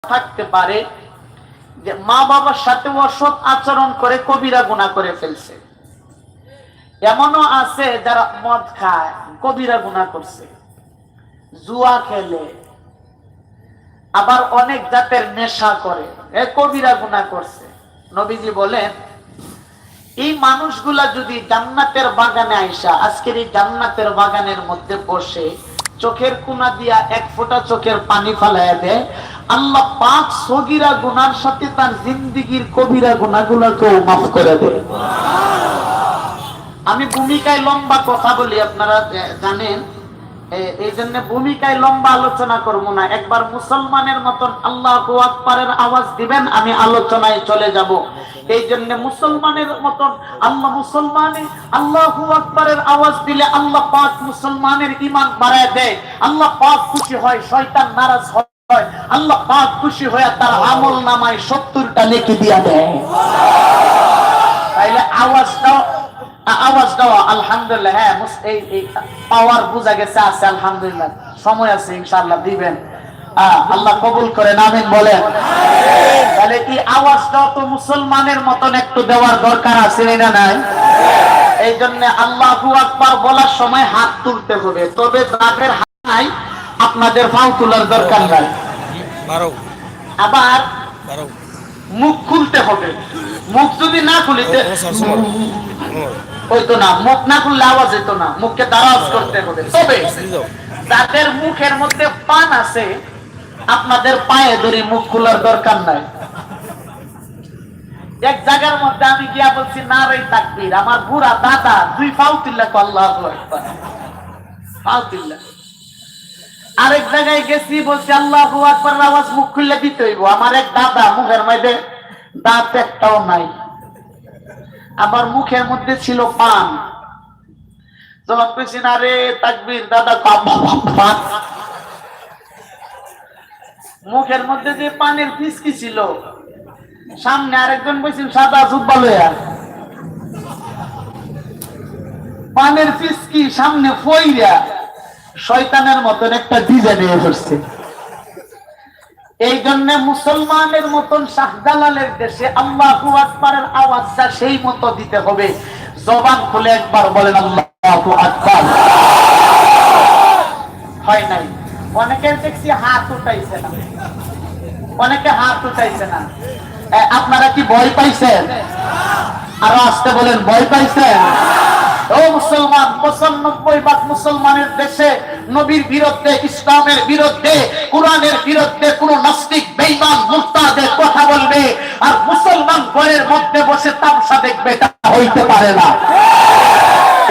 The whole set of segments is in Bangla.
থাকতে পারে যে মা বাবার সাথে অসৎ আচরণ করে কবিরা গুনাহ করে ফেলছে। এমনও আছে যারা মদ খায়, কবিরা গুনাহ করছে, জুয়া খেলে, আবার অনেক জাতের নেশা করে, কবিরা গুনাহ করছে। নবীজি বলেন এই মানুষগুলা যদি জান্নাতের বাগানে আইসা আজকের এই জান্নাতের বাগানের মধ্যে বসে চোখের কোনা দিয়া এক ফোঁটা চোখের পানি ফালাইয়া দেয়, আল্লাহ পাক সগীরা গুনার সাথে তার জিন্দেগীর কবিরা গুনাহগুলোকেও মাফ করে দেয়। আমি ভূমিকায় লম্বা কথা বলি, আপনারা জানেন, এই জন্য ভূমিকায় লম্বা আলোচনা করবো না। একবার মুসলমানের মতন আল্লাহু আকবারের আওয়াজ দিবেন, আমি আলোচনায় চলে যাব। এই জন্য মুসলমানের মতন আল্লাহু আকবারের আওয়াজ দিলে আল্লাহ পাক মুসলমানের ঈমান বাড়ায় দেয়, আল্লাহ পাক খুশি হয়, শয়তান নারাজ হয়, আল্লাহ পাক খুশি হয়ে তার আমল নামায় 70টা নেকি দিয়া দেয়। তাইলে আওয়াজ দেওয়া আলহামদুলিল্লাহ। হ্যাঁ, এই পাওয়ার বোঝা গেছে, আছে আলহামদুলিল্লাহ, সময় আছে, ইনশাআল্লাহ দিবেন, আল্লাহ কবুল করেন, আমিন বলেন। তাহলে এই আওয়াজটাও তো মুসলমানের মতন একটু দেওয়ার দরকার আছে না নাই? এই জন্য আল্লাহু আকবার বলার সময় হাত তুলতে হবে, তবে যাদের হাত নাই আপনাদের পাও তোলার দরকার নাই। আবার মুখ খুলতে হবে, মুখ যদি না খুলিতে হইতো না, মুখ না খুললে আওয়াজ হইতো না, মুখকে দারাজ করতে হবে। তবে যাদের মুখের মধ্যে পান আছে আপনাদের পায়ে ধরে মুখ খোলার দরকার নাই। এক জায়গার মধ্যে আমি গিয়া বলছি নারে তাকবীর, আমার বুড়া দাদা 2 পাও তুললা আল্লাহু আকবার, পাও তুললা। আরেক জায়গায় গেছি, বলছি আল্লাহু আকবার আওয়াজ মুখ খুললে দিতে হইব, আমার এক দাদা মুখের মধ্যে দাঁত একটাও নাই, আবার মুখের মধ্যে ছিল পান। যখন কইছি না রে তাকবীর, দাদা মুখের মধ্যে যে পানের ফিসকি ছিল, সামনে আরেকজন বলছিল সাদা জুব্বা লইয়া, পানের ফিসকি সামনে ফইরা শয়তানের মতন একটা ডিজাইন নিয়ে বসছে। এই জন্য মুসলমানের মতন শাহজালালের দেশে আল্লাহু আকবারের আওয়াজটা সেই মতো দিতে হবে। জবান খুলে একবার বলেন আল্লাহু আকবার। হয় নাই, অনেকের দেখছি হাত উঠাইছে না, অনেকে হাত উঠাইছে না। আপনারা কি ভয় পাইছেন? আরো আসতে বলেন, ভয় পাইছেন? ও মুসলমান, 95% মুসলমানের দেশে নবীর বিরুদ্ধে, ইসলামের বিরুদ্ধে, কোরআনের বিরুদ্ধে কোন নাস্তিক বেঈমান মুরতাদের কথা বলবে, আর মুসলমান ঘরের মধ্যে বসে তামাশা দেখবে, এটা হইতে পারে না।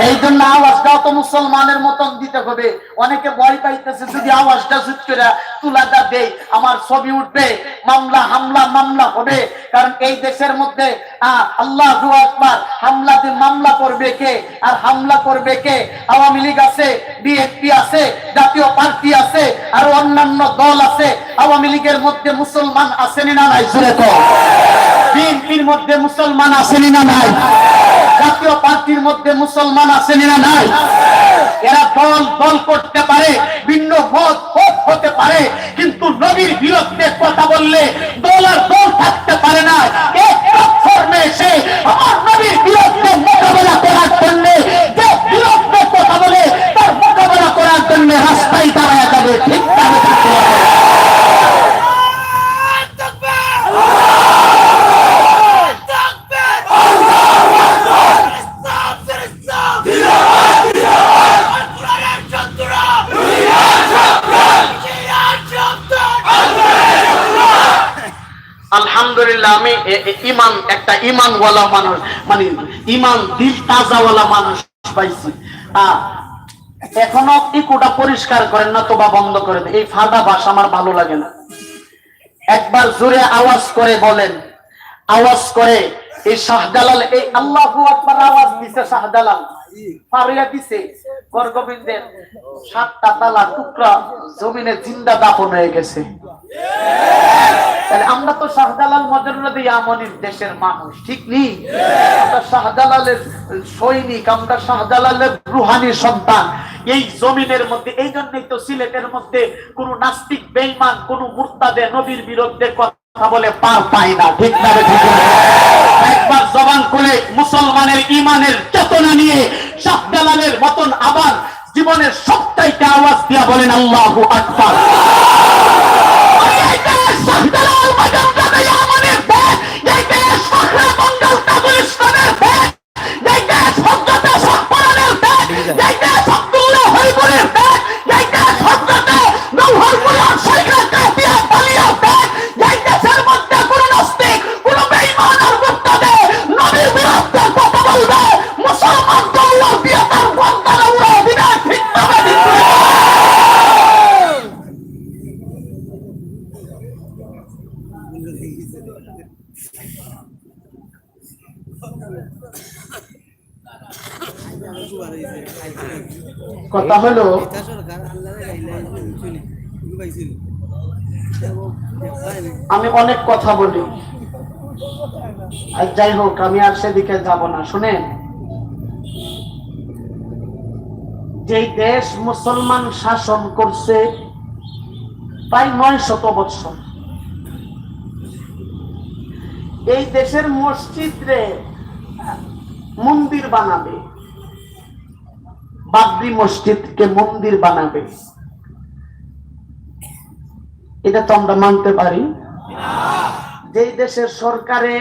এই জন্য আওয়াজটাও তো মুসলমানের মতন দিতে হবে। অনেকে ভয় পাইতেছে যদি আওয়াজটা জুত করে তুলাটা দেই আমার ছবি উঠবে, মামলা মামলা হবে। কারণ এই দেশের মধ্যে আল্লাহু আকবার হামলাতে মামলা করবে কে, আর হামলা করবে কে? আওয়ামী লীগ আছে, বিএনপি আছে, জাতীয় পার্টি আছে, আর অন্যান্য দল আছে। আওয়ামী লীগের মধ্যে মুসলমান আসেনি না নাই? জোরে তো। বিএনপির মধ্যে মুসলমান আসেনি না নাই? জাতীয় পার্টির মধ্যে মুসলমান আসেনি না নাই? এরা দল করতে পারে, ভিন্ন মত হতে পারে, কিন্তু নবীর বিরুদ্ধে কথা বললে দল আর দল থাকতে পারে না। এক প্ল্যাটফর্মে এসে আমার নবীর বিরুদ্ধে মোকাবেলা করার জন্য যে বিরুদ্ধে কথা বলে তার মোকাবেলা করার জন্য রাস্তায় দাঁড়ায় যাবে। ঠিক তাহলে আলহামদুলিল্লাহ, আমি একটা ইমানওয়ালা মানুষ, মানে ইমান দিল তাজাওয়ালা মানুষ পাইছি। এখনো ইকুটা পরিষ্কার করেন না তো বা বন্ধ করে দেন, এই ফাঁদা ভাষা আমার ভালো লাগে না। একবার জোরে আওয়াজ করে বলেন, আওয়াজ করে এই শাহজালাল, এই আল্লাহু আকবার আওয়াজ দিছে শাহজালাল, পারিয়া দিছে গর্গবিন্দের 7টা তালা টুকরা জমিনে জিন্দা দাফন হয়ে গেছে। তাহলে আমরা তো শাহজালাল মজরুল ইয়ামনির দেশের মানুষ, ঠিক নেই? আমরা শাহজালালের সৈনিক, আমরা শাহজালালের রুহানি সন্তান। এই জমিনের মধ্যে। এই জন্যই তো সিলেটের মধ্যে কোন নাস্তিক বেঈমান কোন মুরতাদে নবীর বিরুদ্ধে কথা বলে পার পায় না, ঠিক না? একবার জবান খুলে মুসলমানের ইমানের চেতনা নিয়ে শাহ জালালের মতন আবার জীবনের সবটাইতে আওয়াজ দিয়া বলেন আল্লাহু আকবার। কথা হলো আমি অনেক কথা বলি, আর যাই হোক আমি আর সেদিকে যাব না। শুনেন, যে দেশ মুসলমান শাসন করছে প্রায় 900 বছর, এই দেশের মসজিদে মন্দির বানাবে, বাবরি মসজিদকে মন্দির বানাবে, এটা তো আমরা মানতে পারি? যেই দেশের সরকারে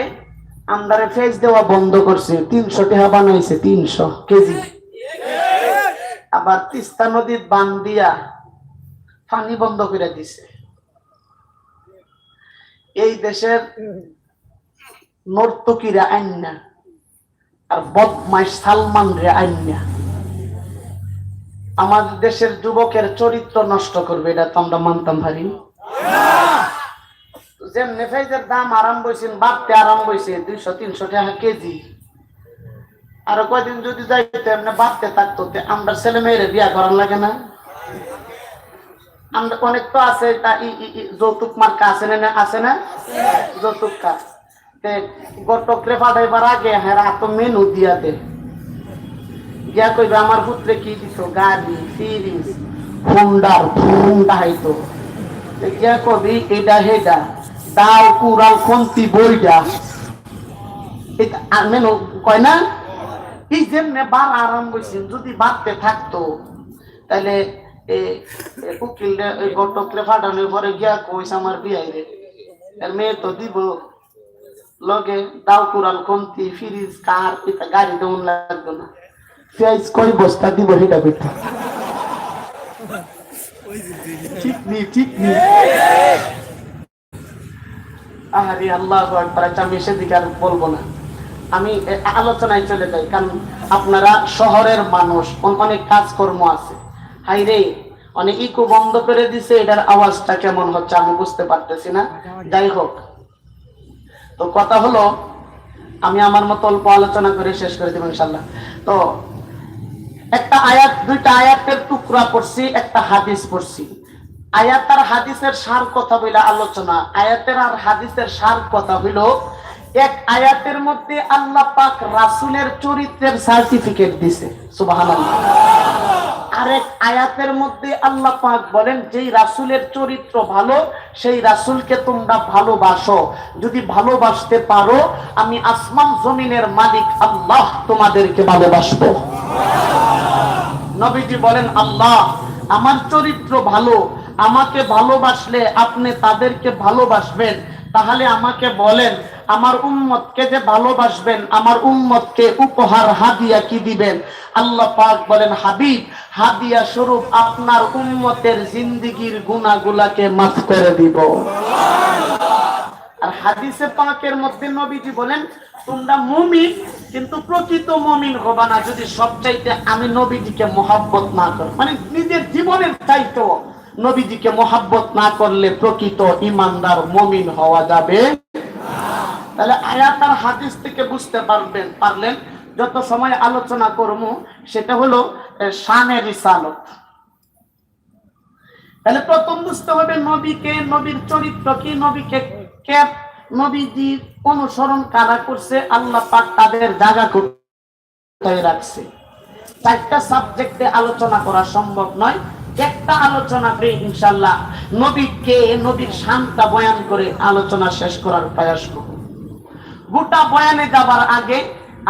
আমদারে ফেজ দেওয়া বন্ধ করছে, 300 টাকা বানাইছে, 300 কেজি, আবার তিস্তা নদীর বাঁধ দিয়া পানি বন্ধ করে দিছে। এই দেশের নর্তকীরা আইনা আর বদমাইশ সালমান রে আইনা আমাদের দেশের যুবকের চরিত্র নষ্ট করবে, এটা তো আমরা মানতাম পারি? যেমনি ফেজের দাম আরাম বইছেন, বাড়তে আরাম বইছে 200-300 টাকা কেজি, আরো কয়দিন যদি যাইতে এমনি বাড়তে থাকতো, আমরা ছেলে মেয়েরে বিয়া করার লাগে না? আমরা অনেক তো আছে যৌতুক মার্কা আছে না, আছে না যৌতুক কাজ? গটকরে ফাটাইবার আগে হ্যাঁ তো মেনু দিয়া দে, গিয়া কইবে আমার পুত্রে কি দিছো, গাড়ি, ফ্রিজ, হুন্ডার হুন্ডা হইতো, গিয়া কবি এটা হেডা ডাল কুড়াল খন্তি বইটা, মেনু কয় না? এই যেমনে বার আরাম বইছেন, যদি বাড়তে থাকতো তাহলে উকিল গটকরে ফাটানোর পরে গিয়া কইস আমার বিয়াই রে, মেয়ে তো দিব লগে ডাল কুড়াল খন্তি ফ্রিজ কার, এটা গাড়ি দেউন লাগতো না, পেঁয়াজ কয় বস্তা দিব সেটা করতে, ঠিক নি? ঠিক নি? আরে আল্লাহু আকবার। আমি সেদিকে আর বলবো না, আমি আলোচনায় চলে যাই, কারণ আপনারা শহরের মানুষ, অনেক কাজকর্ম আছে। হাই রে, অনেক ইকো বন্ধ করে দিছে, এটার আওয়াজটা কেমন হচ্ছে আমি বুঝতে পারতেছি না। যাই হোক, তো কথা হলো আমি আমার মতো অল্প আলোচনা করে শেষ করে দেব ইনশাআল্লাহ। তো একটা আয়াত, দুইটা আয়াতের টুকরা পড়ছি, একটা হাদিস পড়ছি। আয়াত আর হাদিসের সার কথা বলে আলোচনা, আয়াতের আর হাদিসের সার কথা হইল, এক আয়াতের মধ্যে আল্লাহ পাক রাসূলের চরিত্রের সার্টিফিকেট দিছে, সুবহানাল্লাহ। আরেক আয়াতের মধ্যে আল্লাহ পাক বলেন, যেই রাসূলের চরিত্র ভালো সেই রাসূলকে তোমরা ভালোবাসো, যদি ভালোবাসতে পারো আমি আসমান জমিনের মালিক আল্লাহ তোমাদেরকে ভালোবাসবো। নবীজি বলেন, আল্লাহ আমার চরিত্র ভালো, আমাকে ভালোবাসলে আপনি তাদেরকে ভালোবাসবেন, তাহলে আমাকে বলেন আমার উম্মতকে যে ভালোবাসবেন, আমার উম্মতকে উপহার হাদিয়া কি দিবেন? আল্লাহ পাক বলেন, হাবিব হাদিয়া স্বরূপ আপনার উম্মতের জিন্দেগীর গুনাহগুলোকে মাফ করে দিব। আর হাদিসে পাকের মধ্যে নবীজি বলেন, তোমরা মুমিন কিন্তু প্রকৃত মুমিন হবা না যদি সবচাইতে আমি নবীজিকে মহব্বত না করি, মানে নিজের জীবনের চাইতে নবীজিকে মহব্বত না করলে প্রকৃত ইমানদার মুমিন হওয়া যাবে। তাহলে আয়াত আর হাদিস থেকে বুঝতে পারলেন যত সময় আলোচনা করব সেটা হলো শানে রিসালত। তাহলে প্রথম বুঝতে হবে নবীকে, নবীর চরিত্র কি, নবীকে কে, নবীজির অনুসরণ কারা করছে, আল্লাহ পাক তাদের জায়গা কোথায় রাখছে। চারটা সাবজেক্টে আলোচনা করা সম্ভব নয়, একটা আলোচনা করে ইনশাআল্লাহ নবীকে, নবীর শানটা বয়ান করে আলোচনা শেষ করার প্রয়াস করব। গোটা বয়ানে যাবার আগে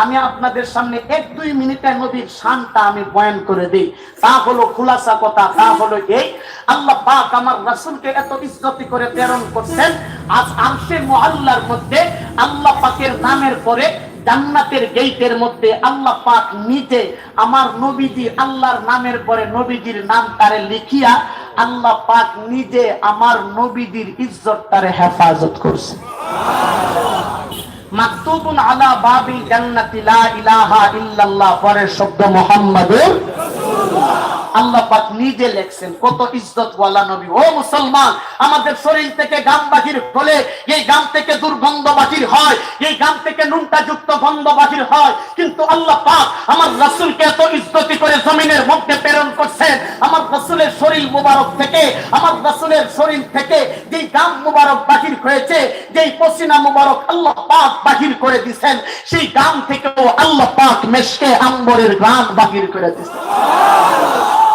আমি আপনাদের সামনে 1-2 মিনিটে নবীর শানটা আমি বয়ান করে দিই। তা হলো খুলাসা কথা, তা হলো এই, আল্লাহ পাক আমার রাসূলকে এত ইজ্জত করে প্রেরণ করতেন। আজ আরশে মুআল্লার মধ্যে আল্লাহ পাকের নামের পরে জান্নাতের গেটের মধ্যে আল্লাহ পাক নিজে আমার নবীজি, আল্লাহর নামের পরে নবীজির নাম তারে লিখিয়া আল্লাহ পাক নিজে আমার নবীজির ইজ্জত তারে হেফাজত করছে। মাকতুবুন আলা বাবিল জান্নাতি লা ইলাহা ইল্লাল্লাহ, পরের শব্দ মুহাম্মাদুর রাসূলুল্লাহ। আল্লাহ পাক নিজে লেখছেন। কত ইজ্জত ওয়ালা নবী। ও মুসলমান, আমাদের শরীর থেকে গাম বাহির হলে এই গাম থেকে দুর্গন্ধ বাহির হয়, এই গাম থেকে নুনটা যুক্ত গন্ধ বাহির হয়, কিন্তু আল্লাহ পাক আমার রাসূলকে এত ইজ্জত করে জমিনের মধ্যে প্রেরণ করছেন। আমার রাসূলের শরীর মুবারক থেকে, আমার রাসূলের শরীর থেকে যেই গাম মুবারক বাহির হয়েছে, যেই পসিনা মুবারক আল্লাহ পাক বাহির করে দিবেন, সেই গাম থেকেও আল্লাহ পাক মেশকে আম্বরের ঘ্রাণ বাহির করে দিবেন।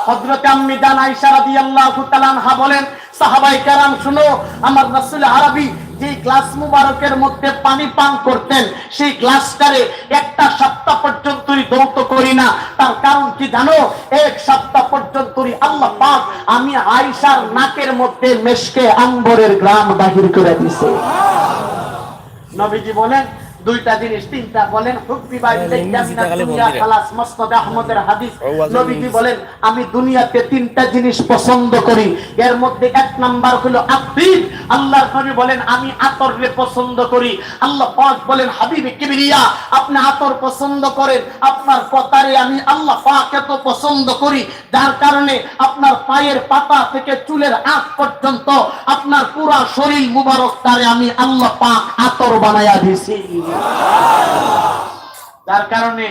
হযরত আম্মি জান আয়েশা রাদিয়াল্লাহু তাআলা আনহা বলেন, সাহাবায়ে কেরাম শুনো, আমার রাসূল আরবী যে গ্লাস মুবারকের মধ্যে পানি পান করতেন, সেই গ্লাসটারে একটা সপ্তাহ পর্যন্ত ধৌত করি না। তার কারণ কি জানো? এক সপ্তাহ পর্যন্ত আল্লাহ পাক আমি আয়েশার নাকের মধ্যে মেশকে আম্বরের ঘ্রাণ বাহির করে দিয়েছে। নবীজি বলেন দুইটা জিনিস, তিনটা বলেন, হুব্বি বাইলাইয়া মিনাদ দুনিয়া খালাস, মুসনাদ আহমদের হাদিস। নবীজি বলেন আমি দুনিয়াতে তিনটা জিনিস পছন্দ করি, এর মধ্যে এক নাম্বার হলো আতিব। আল্লাহর নবী বলেন আমি আতরকে পছন্দ করি। আল্লাহ পাক বলেন হাবিবে কিবরিয়া আপনি আতর পছন্দ করেন, আপনার কথারে আমি আল্লাহ পাক এত পছন্দ করি, যার কারণে আপনার পায়ের পাতা থেকে চুলের আঁশ পর্যন্ত আপনার পুরো শরীর মুবারক তারে আমি আল্লাহ পাক আতর বানায়া দিয়েছি। যার কারণে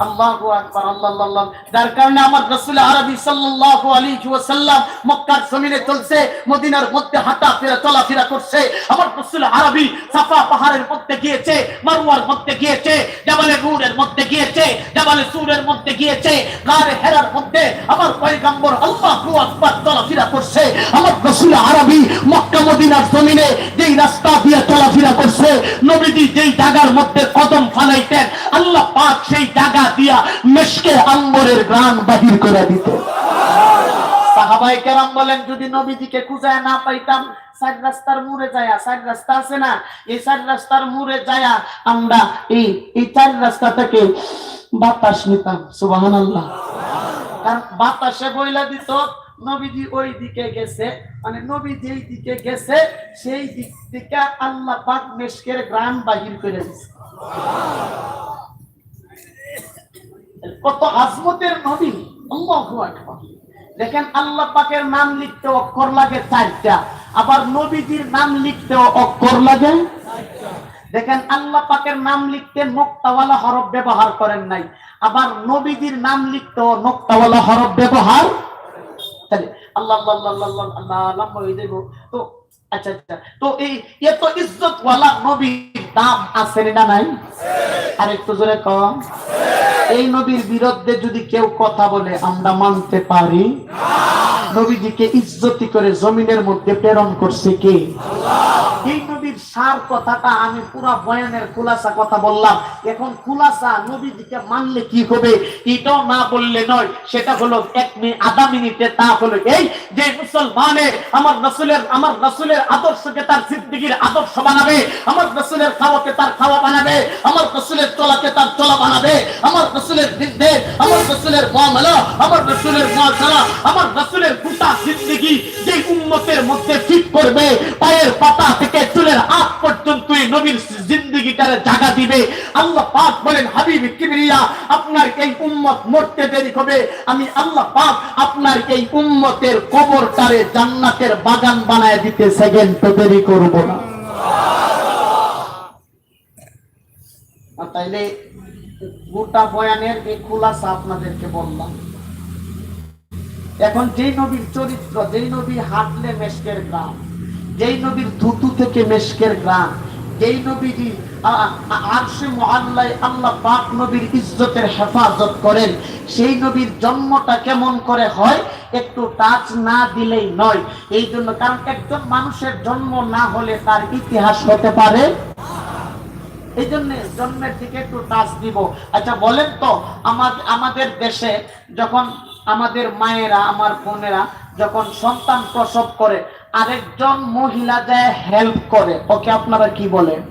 আল্লাহু আকবার, আল্লাহ, যার কারণে আমার রাসূল আরবী সাল্লাল্লাহু আলাইহি ওয়াসাল্লাম মক্কার জমিনে চলছে, মদিনার মধ্যে হাঁটা ফেরা চলাফেরা করছে। আমার রাসূল আরবী সাফা পাহাড়ের মধ্যে গিয়েছে, মারওয়ার মধ্যে গিয়েছে, জাবালে নূরের মধ্যে গিয়েছে, জাবালে সূরের মধ্যে গিয়েছে, গারে হেরার মধ্যে আমার পয়গম্বর আল্লাহু আকবার চলাফেরা করছে। আমার রাসূল আরবী মক্কা মদিনার জমিনে যেই রাস্তা দিয়ে চলাফেরা করছে, নবীজি যেই জায়গার মধ্যে কদম ফলাইতেন, আল্লাহ পাক সেই জায়গা দিয়া মেশকে আম্বরের ঘ্রাণ বাহির করে দিত। সাহাবায়ে কেরাম বলেন যদি নবীজিকে খুঁজে না পাইতাম, চার রাস্তার মোড়ে যায়া, চার রাস্তা আছে না, এই চার রাস্তার মোড়ে যায়া আমরা এই চার রাস্তা থেকে বাতাস নিতাম। সুবহানাল্লাহ। কারণ বাতাসে বইলা দিত নবীজি ওই দিকে গেছে, মানে নবী যেই দিকে গেছে সেই দিক থেকে আল্লাহ পাক মেশকের ঘ্রাণ বাহির করে দিছে। কত আজমতের নবী, আল্লাহু আকবার। দেখেন আল্লাহ পাকের নাম লিখতে অক্ষর লাগে 4টা, আবার নবীজির নাম লিখতেও অক্ষর লাগে 4টা। দেখেন আল্লাহ পাকের নাম লিখতে নোক্তাওয়ালা হরফ ব্যবহার করেন নাই, আবার নবীজির নাম লিখতেও নোক্তাওয়ালা হরফ ব্যবহার। তাহলে আল্লাহ আল্লাহ আল্লাহ আল্লাহ লম্বা হয়ে যাইব। তো আচ্ছা আচ্ছা, তো এই এত ইজ্জতওয়ালা নবীর দাম আছে না নাই? আর একটু জোরে কম। এই নবীর বিরুদ্ধে যদি কেউ কথা বলে আমরা মানতে পারি না। নবীজিকে ইজ্জতি করে জমিনের মধ্যে প্রেরণ করছে কে? আল্লাহ। এই নবীর সার কথাটা আমি পুরা বয়ানের খুলাসা কথা বললাম। এখন খুলাসা নবীজিকে মানলে কি হবে এটাও না বললে নয়, সেটা হলো আধা মিনিটে। তা হলো এই যে মুসলমানে আমার রাসূলের আদর্শকে তার জিন্দেগীর আদর্শ বানাবে, আমার রাসূলের খাওয়াকে তার খাওয়া বানাবে, আমার রাসূলের চলাকে তার চলা বানাবে, আমার রাসূলের নির্দেশ, আমার রাসূলের মুআমালা, আমার রাসূলের মুআশারা, আমার রাসূলের গোটা জিন্দেগী যে উম্মতের মধ্যে ঠিক করবে, পায়ের পাতা থেকে চুলের আঁশ পর্যন্ত নবীর জিন্দেগীটারে জায়গা দিবে। আল্লাহ পাক বলেন হাবিবে কিবরিয়া আপনার এই উম্মত মরতে দেরি হবে, আমি আল্লাহ পাক আপনার এই উম্মতের কবরটারে জান্নাতের বাগান বানায় দিতে সেকেন্ড তো দেরি করব না। তাইলে গোটা বয়ানের এই খুলাসা আপনাদেরকে বললাম। এখন যেই নবীর চরিত্র, যেই নবী হাঁটলে মেশকের গ্রাম, যেই নবীর থুতু থেকে মেশকের গ্রাম, যেই নবীজি আরশে মুআল্লায় আল্লাহ পাক নবীর ইজ্জতের হেফাজত করেন। সেই নবীর জন্মটা কেমন করে হয় একটু টাচ না দিলেই নয়। এই জন্য, কারণ একজন মানুষের জন্ম না হলে তার ইতিহাস হতে পারে, এই জন্য জন্মের দিকে একটু টাচ দিব। আচ্ছা বলেন তো, আমাদের দেশে যখন আমাদের মায়েরা, আমার বোনেরা যখন সন্তান প্রসব করে, আরেকজন মহিলা যায় হেল্প করে, ওকে আপনারা কি বলেন?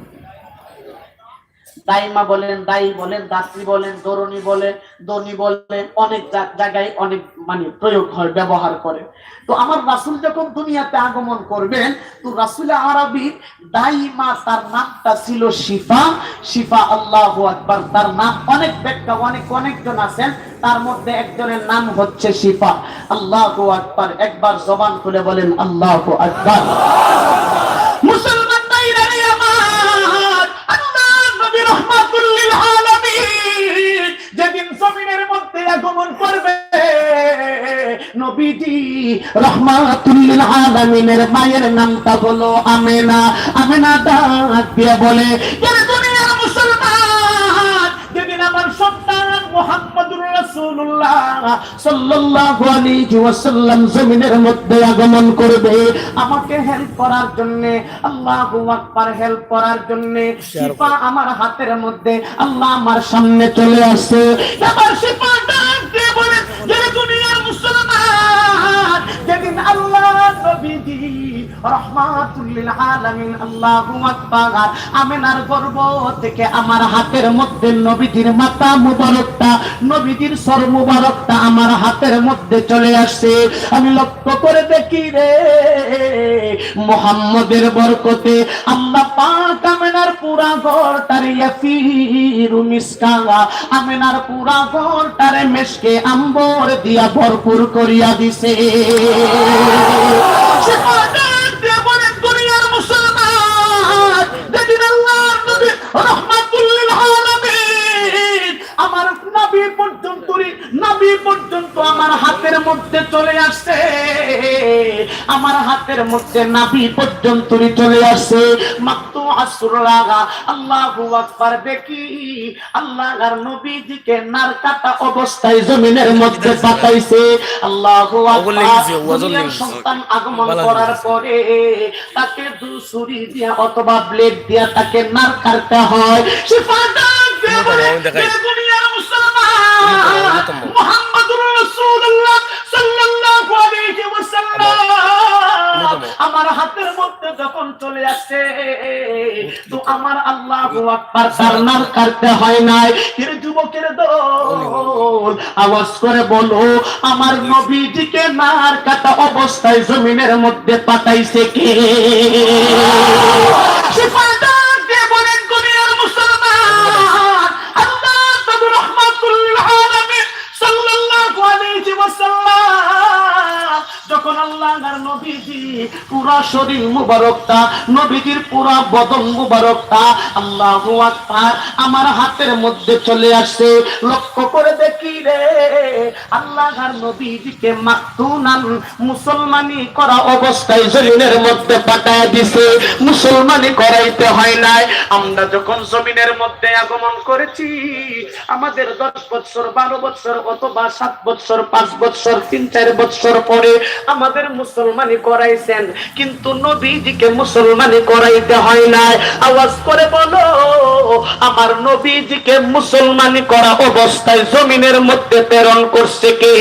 দাইমা বলেন, দায়ী বলেন, দাত্রী বলেন, দরুনি বলেন, দনি বলেন, অনেক জায়গায় অনেক মানে প্রয়োগ হয়, ব্যবহার করে। তো আমার রাসূল যখন দুনিয়াতে আগমন করবেন, তো রাসূল আরবীর দাইমা তার নামটা ছিল শিফা। শিফা, আল্লাহু আকবার। তার নাম অনেক ব্যাখ্যা, অনেকজন আছেন, তার মধ্যে একজনের নাম হচ্ছে শিফা। আল্লাহু আকবার। একবার জবান খুলে বলেন আল্লাহু আকবার। মুসলমান ভাইরা আমার, আল্লাহ নবী রাহমাতুল লিল আলামিন যেদিন জমিনের মধ্যে আগমন করবে, নবীজি রাহমাতুল লিল আলামিনের মায়ের নামটা হলো আমেনা। আমেনা ডাক দিয়ে বলে, কে দুনিয়ার মুসলমান, যেদিন আমার সন্তান মুহাম্মদুর রাসূলুল্লাহ সাল্লাল্লাহু আলাইহি ওয়াসাল্লাম জমিনের মধ্যে আগমন করবে আমাকে হেল্প করার জন্য, আল্লাহু আকবার, হেল্প করার জন্য, শিফা আমার হাতের মধ্যে, আল্লাহ আমার সামনে চলে আসে। এবার শিফা ডাক দিয়ে বলে, যে দুনিয়ার মুসলমান, যেদিন আল্লাহ নবীজি রাহমাতুল লিল আলামিন, আল্লাহু আকবার, আমিনার গর্ভ থেকে আমার হাতের মধ্যে নবীজির মাথা মুবারকটা, নবীজির সর মুবারকটা আমার হাতের মধ্যে চলে আসছে। আমি লক্ষ্য করে দেখি রে, মুহাম্মদের বরকতে আল্লাহ পাক আমিনার পুরা ঘরটারে ইয়াফিরু মিসকা, আমিনার পুরা ঘরটারে মেশকে আম্বর দিয়া ভরপুর করিয়া দিছে। আমার হাতের মধ্যে চলে আসছে, আমার হাতের মধ্যে নাভি পর্যন্ত চলে আসছে। মাকতু আসরুল্লাহ, আল্লাহু আকবার। দেখি আল্লাহর নবীজিকে নার কাটা অবস্থায় জমিনের মধ্যে পাঠাইছে। আল্লাহু আকবার। সন্তান আগমন করার পরে তাকে ছুরি দিয়া অথবা ব্লেড দিয়া তাকে নার কাটতে হয়। দুনিয়ার মুসলমান, মুহাম্মদুর রাসূলুল্লাহ সাল্লাল্লাহু আলাইহি ওয়াসাল্লাম আমার হাতের মধ্যে যখন চলে আসে, তো আমার আল্লাহু আকবার সারনার করতে হয় নাই। এর যুবকের দল আওয়াজ করে বলো, আমার নবীজিকে নার কাটা অবস্থায় জমিনের মধ্যে পাঠাইছে কে? যখন আল্লাহর নবীজি পুরা শরীর মুবারকটা, নবীজির পুরা বদন মুবারকটা, আল্লাহু আকবার, আমার হাতের মধ্যে চলে আসে। লক্ষ্য করে দেখি রে, আল্লাহর নবীজিকে মাকতুনান মুসলমানি করা অবস্থায় জমিনের মধ্যে পাঠায় দিছে। মুসলমানি করাইতে হয় নাই। আমরা যখন জমিনের মধ্যে আগমন করেছি, আমাদের 10 বছর 12 বছর অথবা 7 বছর 5 বছর 3-4 বছর পরে আমাদের মুসলমানি করাইছেন, কিন্তু নবীজিকে মুসলমানি করাইতে হয় নাই। আওয়াজ করে বলো, আমার নবীজিকে মুসলমানি করা অবস্থায় জমিনের মধ্যে প্রেরণ করছে কে?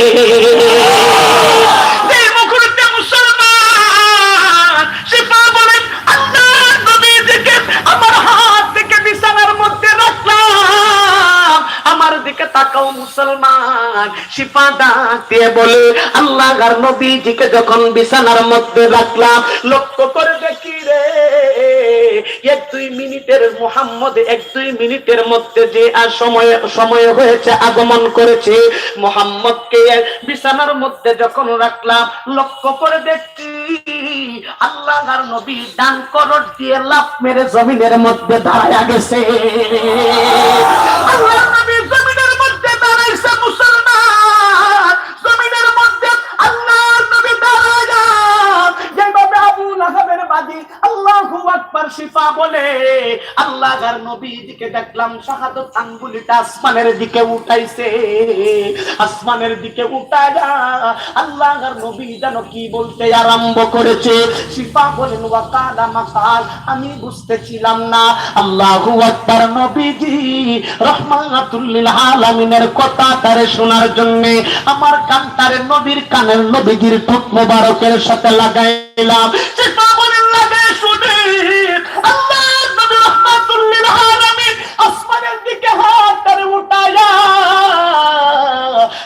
মুসলমান শিফা বলেন, আল্লাহ নবীজিকে আমার হাত থেকে বিছানার মধ্যে রাখলাম। আমার দিকে তাকাও মুসলমান। শিফা ডাক দিয়ে বলে, আল্লাহর নবীজিকে যখন বিছানার মধ্যে রাখলাম, লক্ষ্য করে দেখি রে, 1-2 মিনিটের মুহাম্মদ 1-2 মিনিটের মধ্যে যে সময় হয়েছে আগমন করেছে, মুহাম্মদকে বিছানার মধ্যে যখন রাখলাম, লক্ষ্য করে দেখি আল্লাহর নবী ডান করত দিয়ে লাফ মেরে জমিনের মধ্যে দাঁড়ায়া গেছে। আল্লাহর নবী জমিনের মধ্যে দাঁড়াইছে। মুসলমান জমিনের মধ্যে আল্লাহর নবী দাঁড়ায়া যেভাবে আবু লাহাবের বাদী, আল্লাহু আকবার, শিফা বলে আল্লাহর নবীজিকে দেখলাম শাহাদাত আঙ্গুলিটা আসমানের দিকে উঠাইছে। আসমানের দিকে উঠায়া আল্লাহর নবী যেন কি বলতে আরম্ভ করেছে। শিফা বলেন ওয়াকালা মাকাল, আমি বুঝতেছিলাম না। আল্লাহু আকবার। নবীজি রহমাতুল লিল আলামিনের কথা তারে শোনার জন্য আমার কানটারে নবীর কানের নবীজির ঠোঁট মোবারকের সাথে লাগাইলাম। শিফা বলেন লাগে শুনে আল্লাহর নবী রহমাতুল লিল আলামিন আসমানের দিকে হাত করে উঠায়া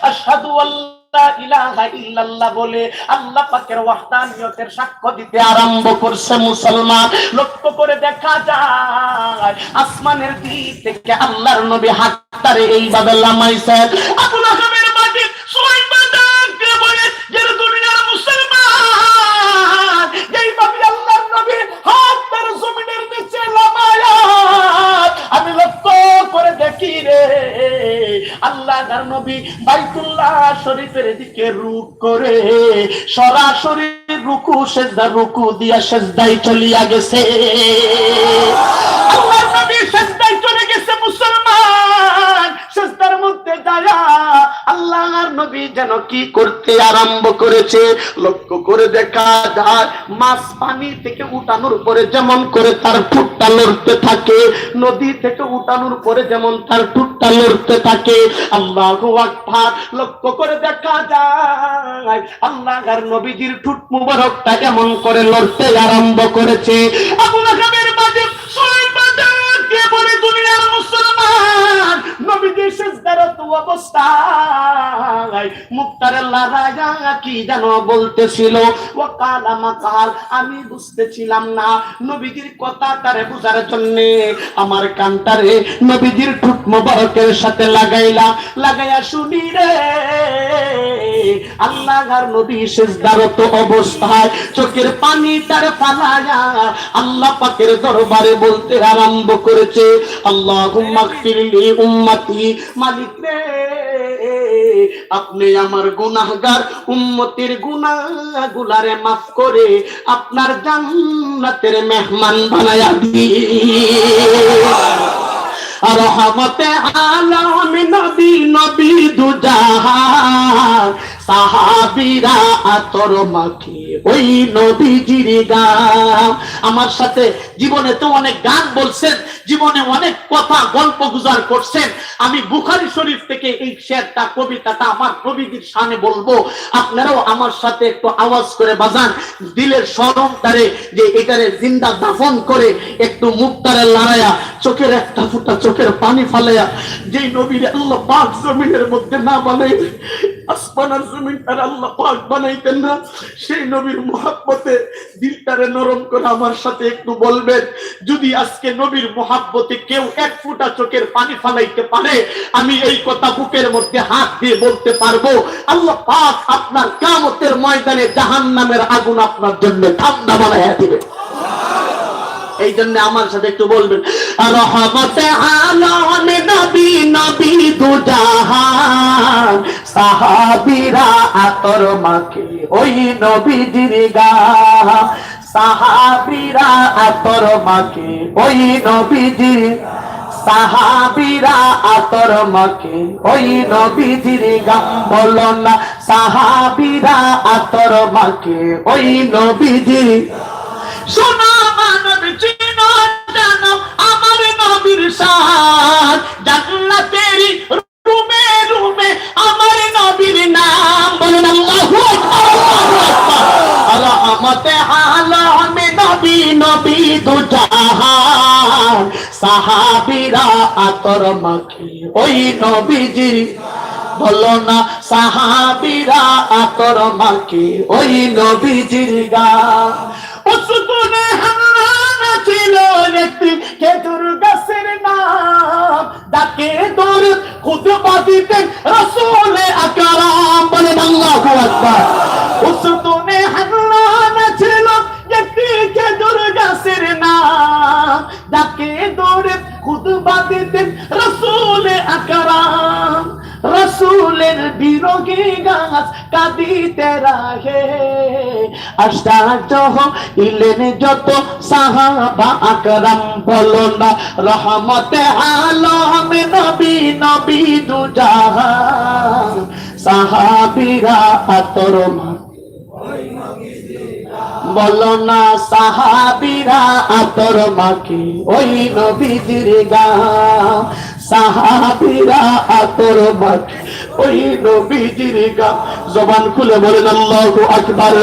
আশহাদু আল্লা ইলাহা ইল্লাল্লাহ বলে আল্লাহ পাকের ওয়াহদানিয়তের সাক্ষ্য দিতে আরম্ভ করছে। মুসলমান, লক্ষ্য করে দেখা যায় আসমানের দিক থেকে আল্লাহর নবী হাতটারে এইভাবে লামাইছেন। আবু লাহাবের বাড়ি সুলাইমানকে বলে যে দুনিয়ার মুসলমান এইভাবে আল্লাহর নবী হাতটার জমিনের নিচে লামায়া আমি লক্ষ্য করে দেখি রে আল্লাহর নবী বাইতুল্লাহ শরীফের দিকে রুক করে সরাসরি রুকু সেজদা, রুকু দিয়া সেজদায় চলিয়া গেছে। আল্লাহর নবী সেজদায় চলে গেছে। মুসলমান, সেজদার মধ্যে যায়া আল্লাহর নবী যেন কি করতে আরম্ভ করেছে। লক্ষ্য করে দেখা যায় মাছ পানি থেকে উঠানোর পরে যেমন করে তার ঠোঁটটা লড়তে থাকে, নদী থেকে উঠানোর পরে যেমন তার ঠোঁটটা লড়তে থাকে। আল্লাহু আকবার। লক্ষ্য করে দেখা যায় আল্লাহর নবীজির ঠোঁট মুবারকটা এমন করে লড়তে আরম্ভ করেছে। আবু লাহাবের বাড়ি সুলাইমানকে বলে দুনিয়ার মুসলমান নবীজি সিজদারত অবস্থায় মুখটারে লড়াইয়া কি যেন বলতেছিল। ওয়াকালা মাকাল, আমি বুঝতেছিলাম না। নবীজির কথা তারে বুঝার জন্য আমার কানটারে নবীজির ঠোঁট মোবারকের সাথে লাগাইলাম। লাগাইয়া শুনি রে আল্লাহর নবী সিজদারত অবস্থায় চোখের পানি তার ফালায়া আল্লাহ পাকের দরবারে বলতে আরম্ভ করেছে আল্লাহুম্মা গফিরলি উম্মতি, মালিক রে আপনি আমার গুনাহগার উম্মতের গুনাহগুলারে মাফ করে আপনার জান্নাতের মেহমান বানায়া দিন। রহমতে আলম নবী নবী দুজাহান সাহাবীরা আতর মাখে ওই নবীজির গান। আমার সাথে জীবনে তো অনেক গান বলছেন, জীবনে অনেক কথা গল্প গুজার করছেন। আমি বুখারী শরীফ থেকে এই শেরটা কবিতাটা আমার নবীজির শানে বলবো। আপনারাও আমার সাথে একটু আওয়াজ করে বাজান, দিলের শরমটারে যে এটারে জিন্দা দাফন করে একটু মুখটারে লড়াইয়া চোখের একটা ফুটা চোখের পানি ফালাইয়া যেই নবীর আল্লাহ পাক জমিনের মধ্যে না বানাই আসমান আর জমিনটার আল্লাহ পাক বানাইতেন না, সেই নবীর মুহাব্বতে দিলটারে নরম করে আমার সাথে একটু বলবেন। যদি আজকে নবীর মুহাব্বতে কেউ এক ফুটা চোখের পানি ফালাইতে পারে, আমি এই কথা বুকের মধ্যে হাত দিয়ে বলতে পারবো আল্লাহ পাক আপনার কিয়ামতের ময়দানে জাহান্নামের আগুন আপনার জন্য ঠান্ডা বানাইয়া দিবে। এই জন্য আমার সাথে একটু বলবেন রহমতে আলম নবী নবী দুজাহান সাহাবীরা আতর মাখে ওই নবীজির গান। সাহাবীরা আতর মাখে ওই নবীজির, সাহাবীরা আতর মাখে ওই নবীজির গান। বলো না সাহাবীরা আতর মাখে ওই নবীজির। শোনো মানব চিনো জানো আমার নবীর শান, জান্নাতের রুমে রুমে আমার নবীর নাম। বলেন আল্লাহু আকবার। রহমতে আলম নবী নবী দুজাহান সাহাবীরা আতর মাখে ওই নবীজির। বলো না সাহাবীরা আতর মাখে ওই নবীজির গান। উসকুনে হান্নান ছিল একটি খেজুর গাছের নাম, ডাকে দরুদ খুতবা দিতেন রাসূল আকরাম। বলেন আল্লাহু আকবার। উসকুনে হান্নান ছিল একটি খেজুর গাছের নাম, ডাকে দরুদ খুতবা দিতেন রাসূল আকরাম। রাসূলের বিরোগী গাছ কাঁদিতে রাহে আশ্চর্য ইলেন যত সাহাবা আকরাম বলো না রহমতে আলম নবী নবী দুজাহান সাহাবীরা আতর বলো না সাহাবীরা আতর মাখে ওই নবীজির গাম সাহাবীরা আতর মাখে ওই নবীজির গাম জবান খুলে বলেন আল্লাহু আকবার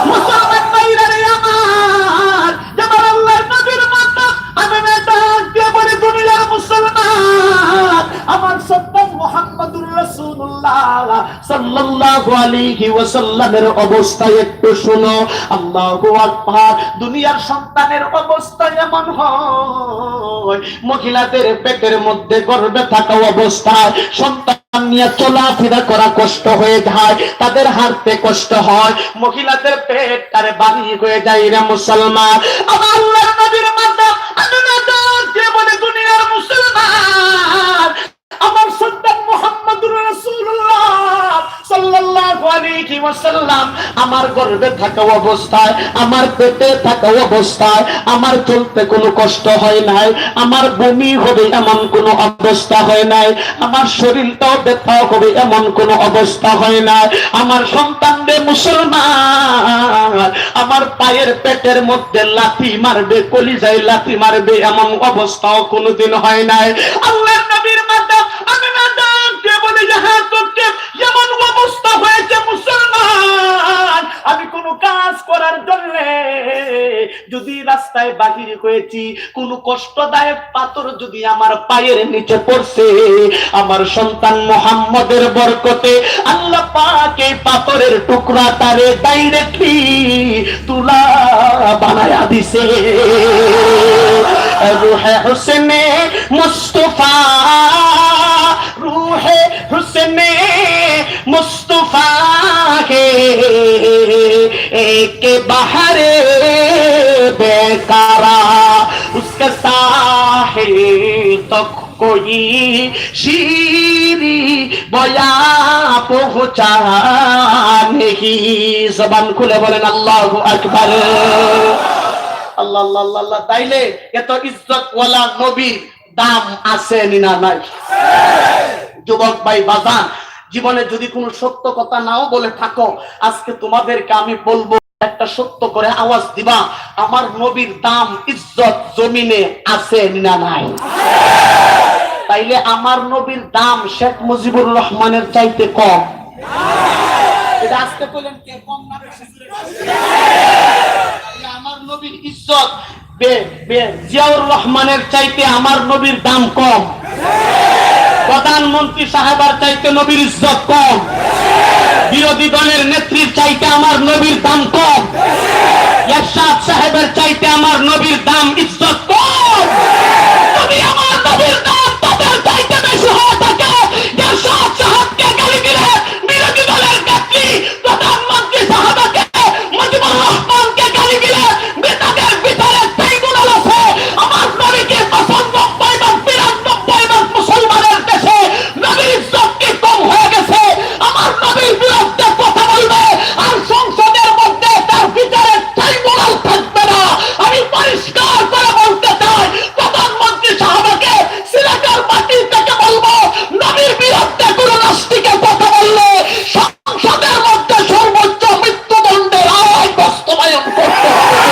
মুসলমান ভাইরা রে আমার যেমন আল্লাহর নবীর মত আমি ডাক দিয়ে বলি দুনিয়ার মুসলমান আমার সত্তার মুহাম্মদুর রাসূলুল্লাহ সাল্লাল্লাহু আলাইহি ওয়াসাল্লামের অবস্থা একটু শুনো আল্লাহু আকবার দুনিয়ার সন্তানের অবস্থা এমন হয় মহিলাদের পেটের মধ্যে গর্ভে থাকা অবস্থায় সন্তান নিয়ে চলাফেরা করা কষ্ট হয়ে যায় তাদের হাঁটতে কষ্ট হয় মহিলাদের পেট তারে বাড়ি হয়ে যায় রে মুসলমান আমার আল্লাহর নবীর মাতা আমি না যে বলে দুনিয়ার মুসলমান আমার সন্তান মুহাম্মদুর রাসূলুল্লাহ সাল্লাল্লাহু আলাইহি ওয়াসাল্লাম আমার গর্ভে থাকা অবস্থায় আমার পেটে থাকা অবস্থায় আমার চলতে কোনো কষ্ট হয় নাই আমার বমি হবে এমন কোনো অবস্থা হয় নাই আমার শরীরটাও ব্যথা হবে এমন কোনো অবস্থা হয় নাই আমার সন্তানদের মুসলমান আমার পায়ের পেটের মধ্যে লাথি মারবে কলিজায় লাথি মারবে এমন অবস্থাও কোনোদিন হয় নাই আল্লাহর নবীর মাতা আমি না ডাকতে বলে যাহা করতে এমন অবস্থা হয়েছে মুসলমান আমি কোনো কাজ করার জন্য যদি রাস্তায় বাহির হয়েছি কোনো কষ্টদায়ক পাথর যদি আমার পায়ের নিচে পড়ছে আমার সন্তান মুহাম্মদের বরকতে আল্লাহ পাক এই পাথরের টুকরা তারে ডাইরেক্টলি তুলা বানায়া দিছে রূহে হুসনে মুস্তাফা रूहे हुस्ने मुस्तफा के एक बहरे बेकारा उसके साहिल तक कोई शीरी बया पहुंचा नहीं जबान खुले बोलें अल्लाहु अकबर আল্লাহ আল্লাহ আল্লাহ তাইলে এত ইজ্জত ওয়ালা নবী দাম আছে না নাই যুবক ভাই বাজান জীবনে যদি কোনো সত্য কথা নাও বলে থাকো আজকে তোমাদেরকে আমি বলবো একটা সত্য করে আওয়াজ দিবা আমার নবীর দাম ইজ্জত জমিনে আছে না নাই তাইলে আমার নবীর দাম শেখ মুজিবুর রহমানের চাইতে কম এটা আজকে বলেন কে কম না বেশি আমার নবীর ইজ্জত জিয়াউর রহমানের চাইতে আমার নবীর দাম কম প্রধানমন্ত্রী সাহেবের চাইতে নবীর ইজ্জত কম বিরোধী দলের নেত্রীর চাইতে আমার নবীর দাম কম এরশাদ সাহেবের চাইতে আমার নবীর দাম ইজ্জত কম যদি আমার নবীর দাম তাদের চাইতে বেশি হয়ে থাকে এরশাদ সাহেবকে গালি দিলে বিরোধী দলের নেত্রী প্রধানমন্ত্রী সাহেবকে মুজিবুর রহমানকে গালি দিলে তাদের ভিতরে ট্রাইব্যুনাল আছে আমার নবীকে 95 ভাগ মুসলমানের দেশে নবীর ইজ্জত কি কম হয়ে গেছে আমার নবীর বিরুদ্ধে কথা বলবে আর সংসদের মধ্যে তার ভিতরে ট্রাইব্যুনাল থাকবে না আমি পরিষ্কার করে বলতে চাই প্রধানমন্ত্রী সাহেবকে সিলেটের মাটি থেকে বলবো নবীর বিরুদ্ধে কোন নাস্তিকে কথা বললে সংসদের মধ্যে সর্বোচ্চ মৃত্যুদণ্ডের আইন বাস্তবায়ন করতে হবে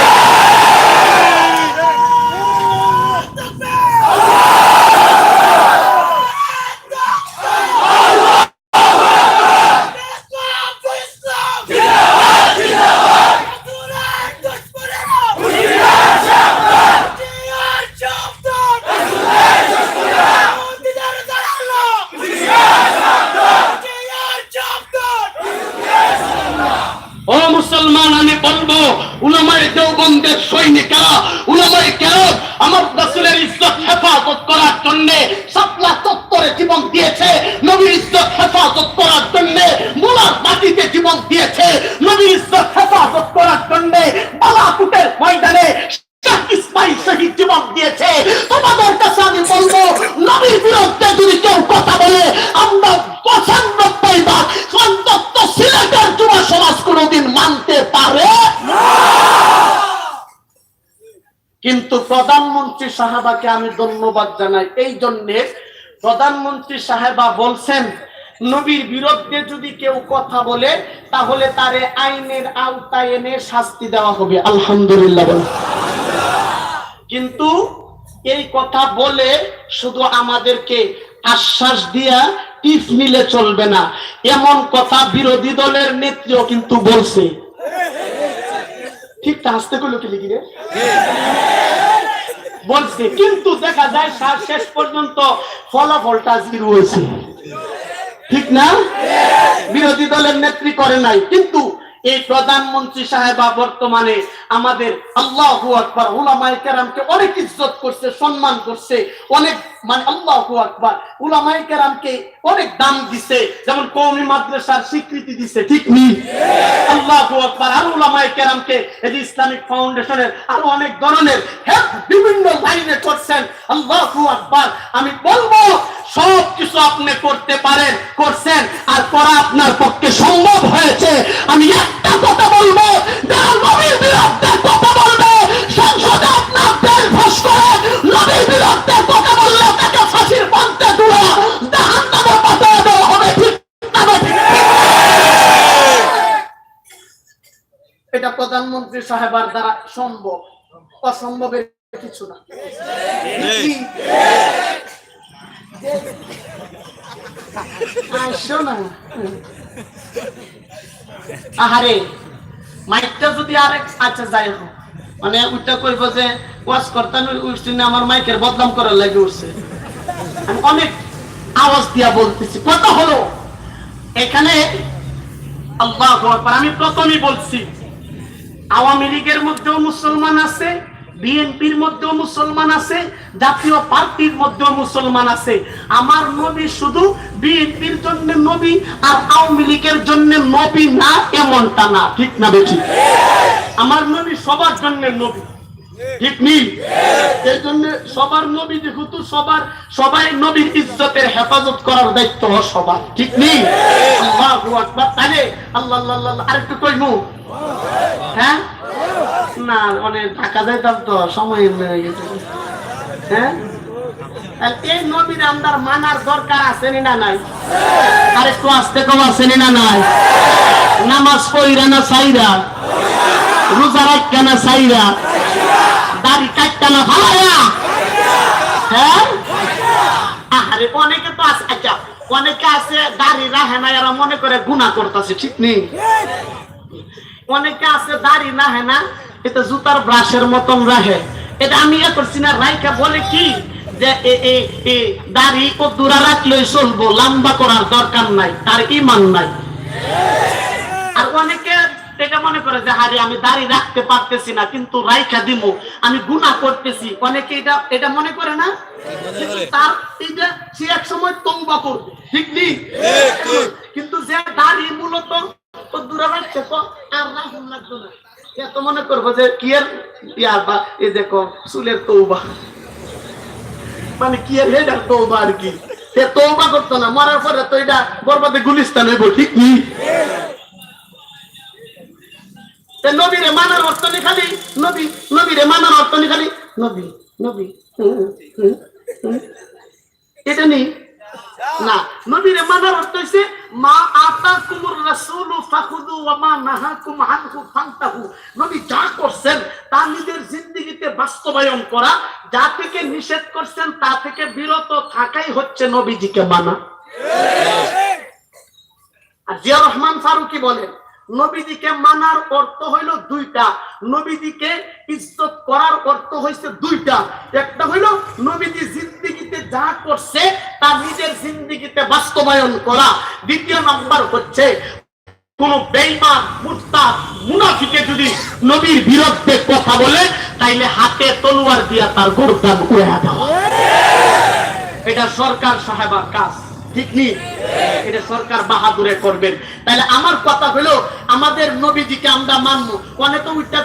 ও মুসলমান আমি বলবো উলামায়ে দেওবন্দের সৈনিকেরা উলামায়ে কেরাম আমার রাসূলের ইজ্জত হেফাজত করার জন্য সাপলা চত্বরে জীবন দিয়েছে নবীর ইজ্জত হেফাজত করার জন্য মুলার মাটিতে জীবন দিয়েছে নবীর ইজ্জত হেফাজত করার জন্য বালাকুটের ময়দানে শেখ ইসমাইল শহীদ জীবন দিয়েছে তোমাদের কাছে আমি বলবো নবীর বিরুদ্ধে যদি কেউ কথা বলে আমরা 95 ভাগ অন্তত কিন্তু প্রধানমন্ত্রী সাহেবাকে আমি ধন্যবাদ জানাই এই জন্যে, প্রধানমন্ত্রী সাহেবা বলছেন নবীর বিরুদ্ধে যদি কেউ কথা বলে তাহলে তারে আইনের আওতায় এনে শাস্তি দেওয়া হবে। আলহামদুলিল্লাহ। কিন্তু এই কথা বলে শুধু আমাদেরকে আশ্বাস দিয়া টিপ নিলে চলবে না, এমন কথা বিরোধী দলের নেত্রীও কিন্তু বলছে। ঠিক আসতে কইলো কি লিখি রে বলছে, কিন্তু দেখা যায় শেষ পর্যন্ত ফলাফলটা জিরো হয়েছে। ঠিক না? বিরোধী দলের নেত্রী করে নাই, কিন্তু এই প্রধানমন্ত্রী সাহেবা বর্তমানে আমাদের আল্লাহু আকবার উলামায়ে কেরামকে অনেক ইজ্জত করছে, সম্মান করছে, অনেক মানে আল্লাহু আকবার উলামায়ে কেরামকে অনেক দাম দিছে, যেমন কওমি মাদ্রাসার স্বীকৃতি দিছে। ঠিক নি? আল্লাহু আকবার। আর উলামায়ে কেরামকে এই ইসলামিক ফাউন্ডেশনের আরো অনেক ধরনের হেল্প বিভিন্ন লাইনে করছেন। আল্লাহু আকবার। আমি বলবো সব কিছু আপনি করতে পারেন, করছেন, আর করা আপনার পক্ষে সম্ভব হয়েছে। আমি একটা কথা বলবো, যারা নবীর বিরুদ্ধে কথা বলবে সংসদে আপনার তেল ফাঁস করে নবীর বিরুদ্ধে কথা বললে তাকে ফাঁসির পান্তে তুলে জাহান্নামে পাঠিয়ে দেওয়া হবে। ঠিক না? এটা প্রধানমন্ত্রী সাহেবার দ্বারা সম্ভব, অসম্ভবের কিছু না। আহারে মাইকটা যদি আরেক আচ্ছা যাই হোক, মানে ওইটা কইব যে ওয়াজ করতেন উঠছি না, আমার মাইকের বদনাম করার লাগে উঠছে। আমি অনেক আওয়াজ দিয়া বলতেছি। কথা হলো এখানে আল্লাহু আকবার। আমি প্রথমেই বলছি আওয়ামী লীগের মধ্যেও মুসলমান আছে, বিএনপির মধ্যেও মুসলমান আছে, জাতীয় পার্টির মধ্যেও মুসলমান আছে। আমার নবী শুধু বিএনপির জন্য নবী আর আওয়ামী লীগের জন্য নবী না, এমনটা না। ঠিক না বেশি? আমার নবী সবার জন্য নবী। ঠিক নেই? এই জন্য সবার নবী যেহেতু সবাই নবীর ইজ্জতের হেফাজত করার দায়িত্ব সবার। ঠিক নেই? আল্লাহু আকবার। তাহলে আল্লাহ আল্লাহ আরেকটু কইমু। হ্যাঁ না মানে ঢাকা যাইতাম তো সময় হয়ে গেছে। হ্যাঁ এই নবীর আমদার মানার দরকার আছে না নাই? আর একটু আসতে কম আছে না নাই? নামাজ পড়িরা না চাইরা, রোজা রাখা না চাইরা, দাড়ি কাটটা না ভাড়া। হ্যাঁ আরে অনেকে তো আছে, আচ্ছা অনেকে আছে দাড়ি রাখে না, এরা মনে করে গুনাহ করতেছে। ঠিক নেই? অনেকে আছে দাড়ি রাখে না, এটা জুতার ব্রাশের মতন রাখে। এটা আমি ইয়ে করছি না, রাইখা বলে কি যে দাড়ি ও দূরা রাখলেই চলবো, লম্বা করার দরকার নাই, তার ঈমান নাই। আর অনেকে এটা মনে করে যে হারে আমি দাড়ি রাখতে পারতেছি না কিন্তু রাইখা দিব, আমি গুনাহ করতেছি। অনেকে এটা মনে করে না, তার এটা সে এক সময় তওবা করবে। ঠিক নেই? কিন্তু যে দাড়ি মূলত ও দূরা রাখছে তো আর রাখুন লাগতো না, এত মনে করবো যে কি এর ইয়ার বা এই দেখো চুলের তওবা, মানে কি এর হেডার তওবা আর কি। সে তওবা করতো না, মরার পরে তো এটা বরবাদে গুলিস্তান হইব। ঠিক নি? নবীরে মানার অর্থ নেই খালি নবী, নবীরে মানার অর্থ নেই খালি নবী নবী, এটা নেই না। নবীরে মানার অর্থ হইছে মা আতাকুমুর রাসূলু ফাখুযু ওয়া মা নাহাকুম আনহু ফান্তাহু। নবী যা করছেন তা নিজের জিন্দেগিতে বাস্তবায়ন করা, যা থেকে নিষেধ করছেন তা থেকে বিরত থাকাই হচ্ছে নবীজিকে মানা। আর জিয়া রহমান ফারুকী বলেন নবীজিকে মানার অর্থ হইল দুইটা, নবীজিকে ইজ্জত করার অর্থ হইছে দুইটা। একটা হইল নবীজি জিন্দেগিতে যা করছে তা নিজের জিন্দেগিতে বাস্তবায়ন করা। দ্বিতীয় নাম্বার হচ্ছে কোন বেঈমান মুরতাদ মুনাফিকে যদি নবীর বিরুদ্ধে কথা বলে তাইলে হাতে তলোয়ার দিয়া তার গর্দান উড়াইয়া দেওয়া। এটা সরকার সাহেবার কাজ। ঠিক নেই? এটা সরকার বাহাদুরে করবেন। তাহলে আমার কথা হলো আমাদের নবীজিকে আমরা মানবো। অনেকে উঠতে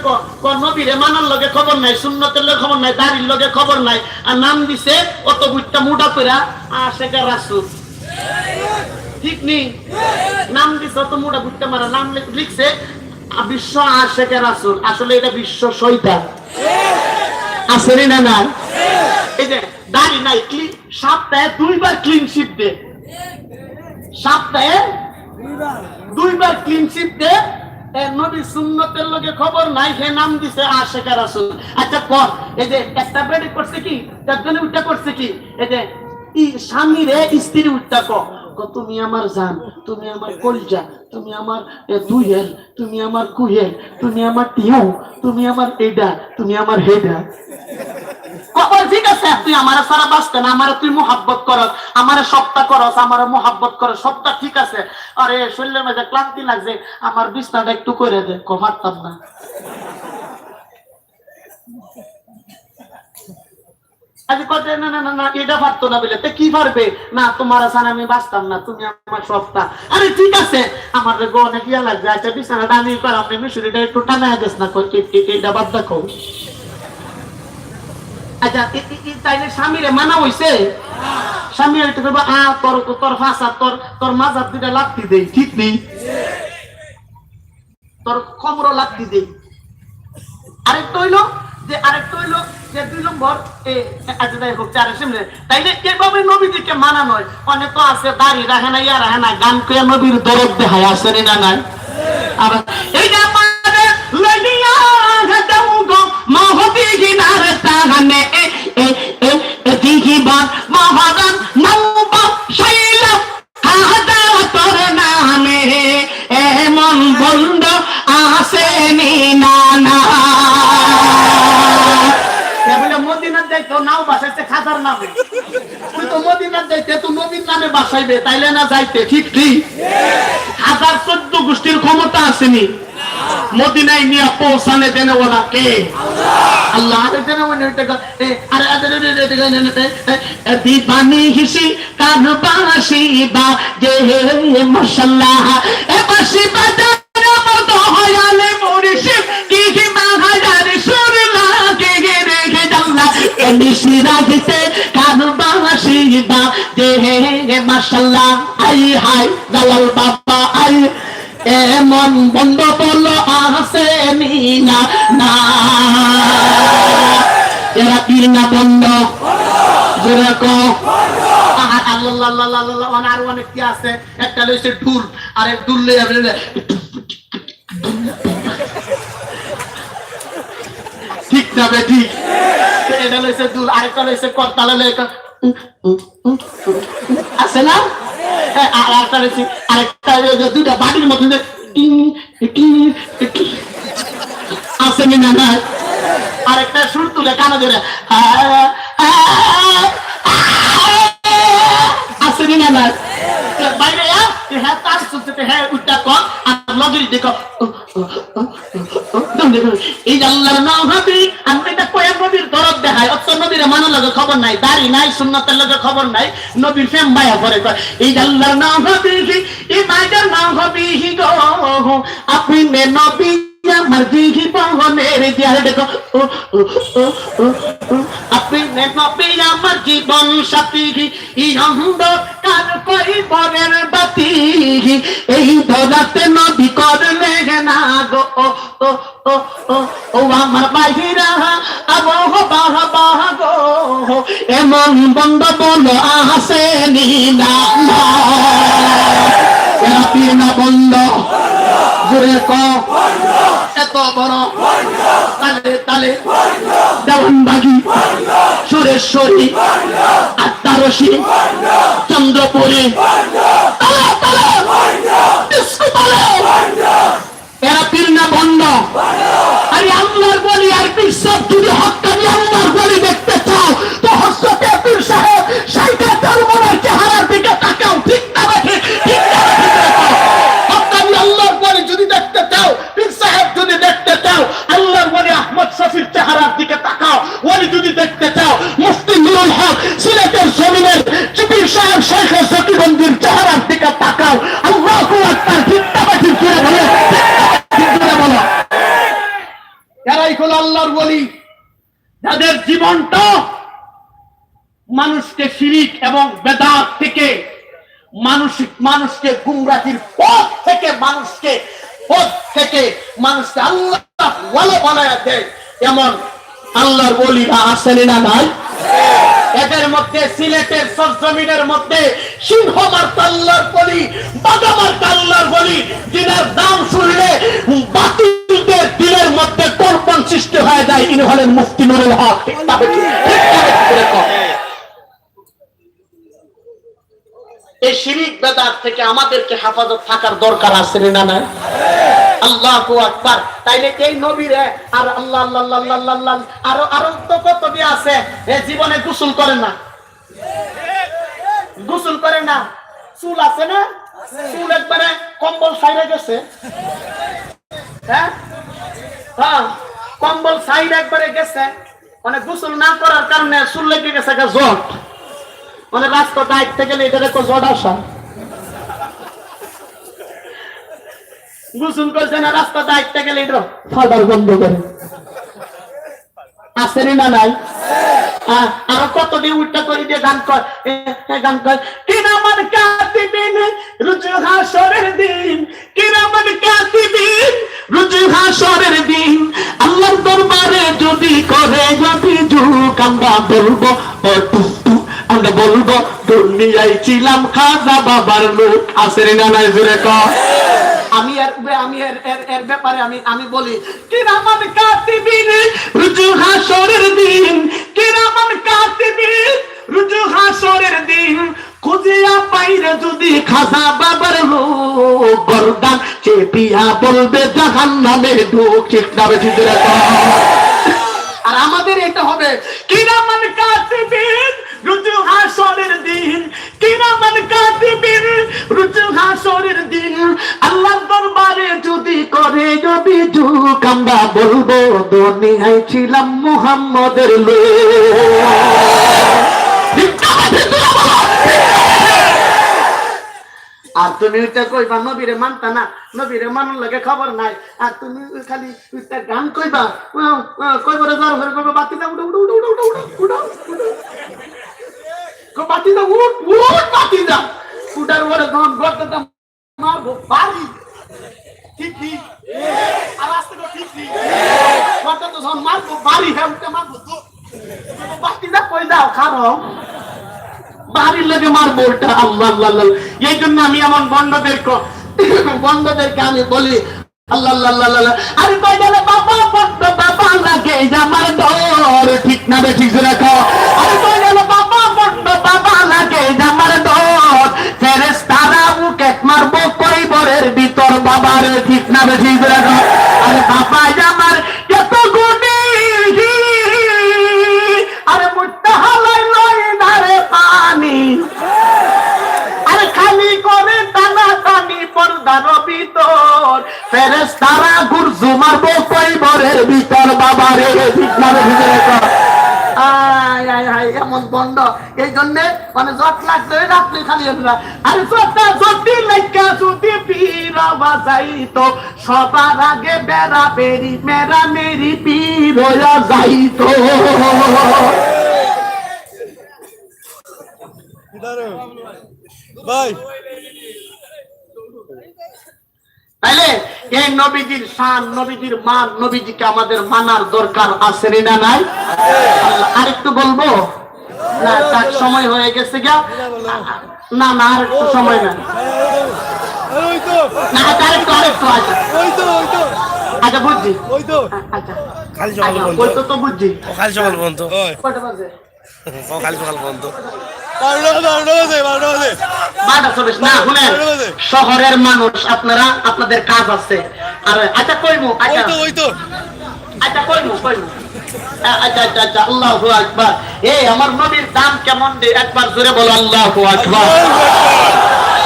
নবীরে মানার লগে খবর নাই, সুন্নতের লগে খবর নাই, দাড়ির লগে খবর নাই, আর নাম দিছে অত বুঝটা মুডা কইরা আশেকা রাসূল। ঠিক নেই? নাম দিছে অত মুডা বুঝতে মারা, নাম লিখছে বিশ্ব আশেকা রাসূল, আসলে এটা বিশ্ব শয়তান। আসেনি না না? এই যে দাড়ি নাই, সপ্তাহে 2 বার ক্লিন শিপ দে, সপ্তাহে 2 বার ক্লিন শিপ দে। নবী সুন্নতের লগে খবর নাই, হে নাম দিছে আশিকা রাসূল। আচ্ছা কর, এই যে একটা বেডে করছে কি, চারজনে উঠা করছে কি, এই যে স্বামী রে স্ত্রী উঠা তুমি আমার জান, তুমি আমার কলজা, তুমি আমার দুইয়ের, তুমি আমার কুহের, তুমি আমার টিউ, তুমি আমার এডা, তুমি আমার হেডা। ঠিক আছে, তুই আমার সারা বাঁচতে না, আমার তুই মোহাব্বত করস, আমার সবটা করস, আমার মোহাব্বত করস, সবটা ঠিক আছে। আরে শরীরের মধ্যে ক্লান্তি লাগছে, আমার বিছনাটা একটু করে দে। পারতাম না। না না না না, এটা পারতো না বলে কি পারবে না, তোমার আসান আমি বাঁচতাম না, তুমি আমার সবটা। আরে ঠিক আছে, আমার অনেক ইয়া লাগছে। আচ্ছা বিছানাটা আমি করলাম, মিশরিটা একটু টানা গেছ না, এটা বাদ দেখো। আচ্ছা তাইলে স্বামীরে মানা হইছে, স্বামী একটু করবো তোর ফাঁসা, তোর মাজার দুটা লাত্তি দেই, ঠিক নেই, তোর খবরও লাত্তি দেই। আরেকটা হইলো যে 2 নম্বর তাইলে এভাবে নবীজিকে মানা নয়। অনেক তো আছে দাড়ি রাখে না, ইয়া রাখে না, গান করে নবীর দরদ দেখায়, আসেনি না নাই? আর এই যে আমাদের লইয়া গাও গো মহতি গিনার তাহানে দিহিবা মহারান নৌবা শাইলা হাদা তোর নামে এমন বন্ধ আসেনি না না। মদিনার যাইতো নাও বাসাইছে খাজার নামে, তুই তো মদিনার যাইতে তুই নবীর নামে বাসাইবে, তাইলে না যাইতে, ঠিক ঠিক। 1014 গোষ্ঠীর ক্ষমতা আসেনি মদিনায় নিয়ে পৌঁছানে দেনে ওলা কে? আল্লাহ। দিবানি হিসি কানবাসি বা যে মাশাআল্লাহ এ বাসি বাজার মতো হয়ালে মরিসি কি কি মাহাজার সুর লাগে রে জাল্লা নিশি রাগতে কানবাসি বা যে মাশাআল্লাহ। আই হাই জালাল বাবা আই এমন বন্ধ বলো আসেনি না না। এরা কি না বন্ধ যেরকম আরো অনেক কি আছে। একটা লইছে ঢুল, আরেক ঢুল ঠিক যাবে, ঠিক। এটা লইছে ঢুল, আরেকটা লইছে করতালে আছে না? আরেকটা দুটা বাড়ির মধ্যে আসেনি না না। আরেকটা সুর তুলে কানে ধরে আসেনি না না। বাইরে হ্যাঁ তার শুনতে, হ্যাঁ উঠটা কর আর লগের দেখো এই আল্লাহর নাম হবে। আমি এটা কয়েক নবীর দরদ দেখায়, অত নবীর মানার লগে খবর নাই, দাড়ি নাই, সুন্নতের লগে খবর নাই, নবীর ফেম ভাইয়া পরে কয় এই আল্লাহর নাম হবে, এই মাইটার নাম হবে গো আপনি নবী আমার দিঘি বহনের দিয়ার দেখো আপনি নবী আমার জীবন সাথী, এই অন্ধকার পরিবারের বাতি, এই ধরাতে নবী করলে না গো ও আমার বাহিরা আবহ বাহ বাহ গো এমন বন্ধ বলো আসেনি না না। এরা না বন্ধ জোরে এত বড় তালে তালে দেওয়ানবাগি সুরেশ্বরী আত্মারসী চন্দ্রপুরী তালে তালে ডিস্কো তালে এরা পীর না বন্ধ। আরে আল্লাহর বলি আর পীর সব যদি হক্কানি আল্লাহর বলি দেখতে চাও তো হযরত পীর সাহেব সাইদা দরবারের চেহারার দিকে তাকাও, ঠিক না দেখে ঠিক না হক্কানি আল্লাহর বলি যদি দেখতে চাও, পীর সাহেব যদি দেখতে চাও, আল্লাহর বলি আহমদ শফির চেহারার দিকে তাকাও। ওলি যদি দেখতে চাও মুফতি নুরুল হক সিলেটের জমিনের পীর সাহেব শেখ জকিবন্দির চেহারার দিকে তাকাও। আল্লাহু আকবার, ঠিক না ঠিক বলো। এরাই হলো আল্লাহর ওলি, যাদের জীবনটা মানুষকে শিরিক এবং বেদাত থেকে, মানুষকে গুমরাহির পথ থেকে, মানুষকে আল্লাহ ওয়ালা বানায়া দেয়। এমন আল্লাহর ওলিরা আছেন না নাই? এদের মধ্যে সিলেটের সরজমিনের মধ্যে সিংহমার্ত আল্লাহর ওলি, বাদামার্ত আল্লাহর ওলি, দিনের দাম শুনলে বাতিলদের দিলের মধ্যে কম্পন সৃষ্টি হয়ে যায়। ইনি হলেন মুফতি নুরুল হক। ঠিক না বেঠিক? ঠিক না বেঠিক? এই শিরিক বেদাত থেকে আমাদেরকে হেফাজত থাকার দরকার আছে না নাই? আল্লাহু আকবার। তাইলে এই নবীরে আর আল্লাহ আল্লাহ আল্লাহ আল্লাহ আল্লাহ আরো আরো তো কত দিয়ে আছে, এই জীবনে গোসল করে না, গোসল করে না, চুল আছে না, চুল একবারে কম্বল ছাইরে গেছে। হ্যাঁ হ্যাঁ, কম্বল ছাইরে একবারে গেছে, মানে গোসল না করার কারণে চুল লেগে গেছে জট, মানে রাস্তা দায়িত্ব গেলে এটা তো জট আসা। গোসল করছে না, রাস্তা দায়িত্ব গেলে এটা ফাটার বন্ধ করে আসেন না নাই? আরো কত দিয়ে উল্টা করে দিয়ে গান কর, গান কর, কিরামান কাতিবিন রুজু হাসরের দিন, কিরামান কাতিবিন রুজু হাসরের দিন, আল্লাহর দরবারে যদি করে অভিযোগ আমরা বলবো ও টুকটু, আমরা বলবো দুনিয়ায় ছিলাম খাজা বাবার লোক। আসেন না নাই? জোরে কর। আমি এর ব্যাপারে আমি বলি, কিরামান কাতিবিন রুজু হাসরের দিন, কিরামান কাতিবিন রুজু হাসরের দিন, খুঁজিয়া পাইরে যদি খাজা বাবার লোক, গর্দান চেপিয়া বলবে জাহান্নামে ঢুক। ঠিক না বেঠিক? আর আমাদের এটা হবে, কিরামান কাতিবিন রুজু হাসরের দিন, কিরামান কাতিবিন রুজু হাসরের দিন, আল্লাহর দরবারে যদি করে অভিযোগ আমরা বলবো দুনিয়ায় ছিলাম মুহাম্মদের লোক। আর তুমি ওইটা কইবা নবীরে মানতা না, নবীরে মানার লাগে খবর নাই, আর তুমি খালি ওইটা গান কইবা, কইবরে জ্বর হয়ে কইবা বাতি দাও, উড়ো উড়ো উড়ো উড়ো উড়ো উড়ো উড়ো, বাতি দাও, উঠ উঠ বাতি দাও, উঠার পরে যখন গর্দটা মারবো বাড়ি, ঠিক ঠিক, আর আসতে তো ঠিক ঠিক, গর্দটা যখন মারবো বাড়ি, হ্যাঁ উঠে মারবো তো বাতি দাও, কই দাও খারাপ বাড়ির লেগে মারবো ওটা। আল্লাহ আল্লাহ। এই জন্য আমি এমন বন্ধদেরকে আমি বলি, আল্লাহ আল্লাহ আল্লাহ, আরে কই গেলে বাবা বড্ড বাবা লাগে আমার ডর। ঠিক না বেঠিক? রাখো। আরে কই গেলে বাবা বড্ড বাবা লাগে আমার ডর, ফেরেশতারা উকেট মারবো কইবরের ভিতর বাবার। ঠিক না বেঠিক? রাখো। আরে বাবা আমার এত গুণী, আরে মুট্টা হালাই লয় ধারে পানি, আরে খালি করে টানা টানি পর্দার ভিতর, ফেরেশতারা গুরজু মারবো কইবরের ভিতর বাবারে। ঠিক না বেঠিক? আয় আয় আয় এমন বন্ধ। এই জন্য মানে জট লাগতে রাত্রি খালি আরে জটটা জটি লেখা যদি পীরবা যাইতো, সবার আগে বেড়া বেরি মেরা মেরি পীর হইয়া যাইতো। ভাই তাইলে এই নবীজির শান, নবীজির মান, নবীজিকে আমাদের মানার দরকার আছে না নাই? আরেকটু বলবো না, তার সময় হয়ে গেছে গা? না না, আরেকটু সময় না, না আরেকটু আরেকটু আছে। আচ্ছা বুঝছি, আচ্ছা খালি সকাল বন্ধ, ওই তো বুঝছি। খালি সকাল বন্ধ, কয়টা বাজে? খালি সকাল বন্ধ। শহরের মানুষ আপনারা, আপনাদের কাজ আছে। আর আচ্ছা কইমু, আচ্ছা আচ্ছা কইমু কইমু, আচ্ছা আচ্ছা আচ্ছা, আল্লাহু আকবার। এই আমার নবীর দাম কেমন দে একবার জোরে বলো আল্লাহু আকবার।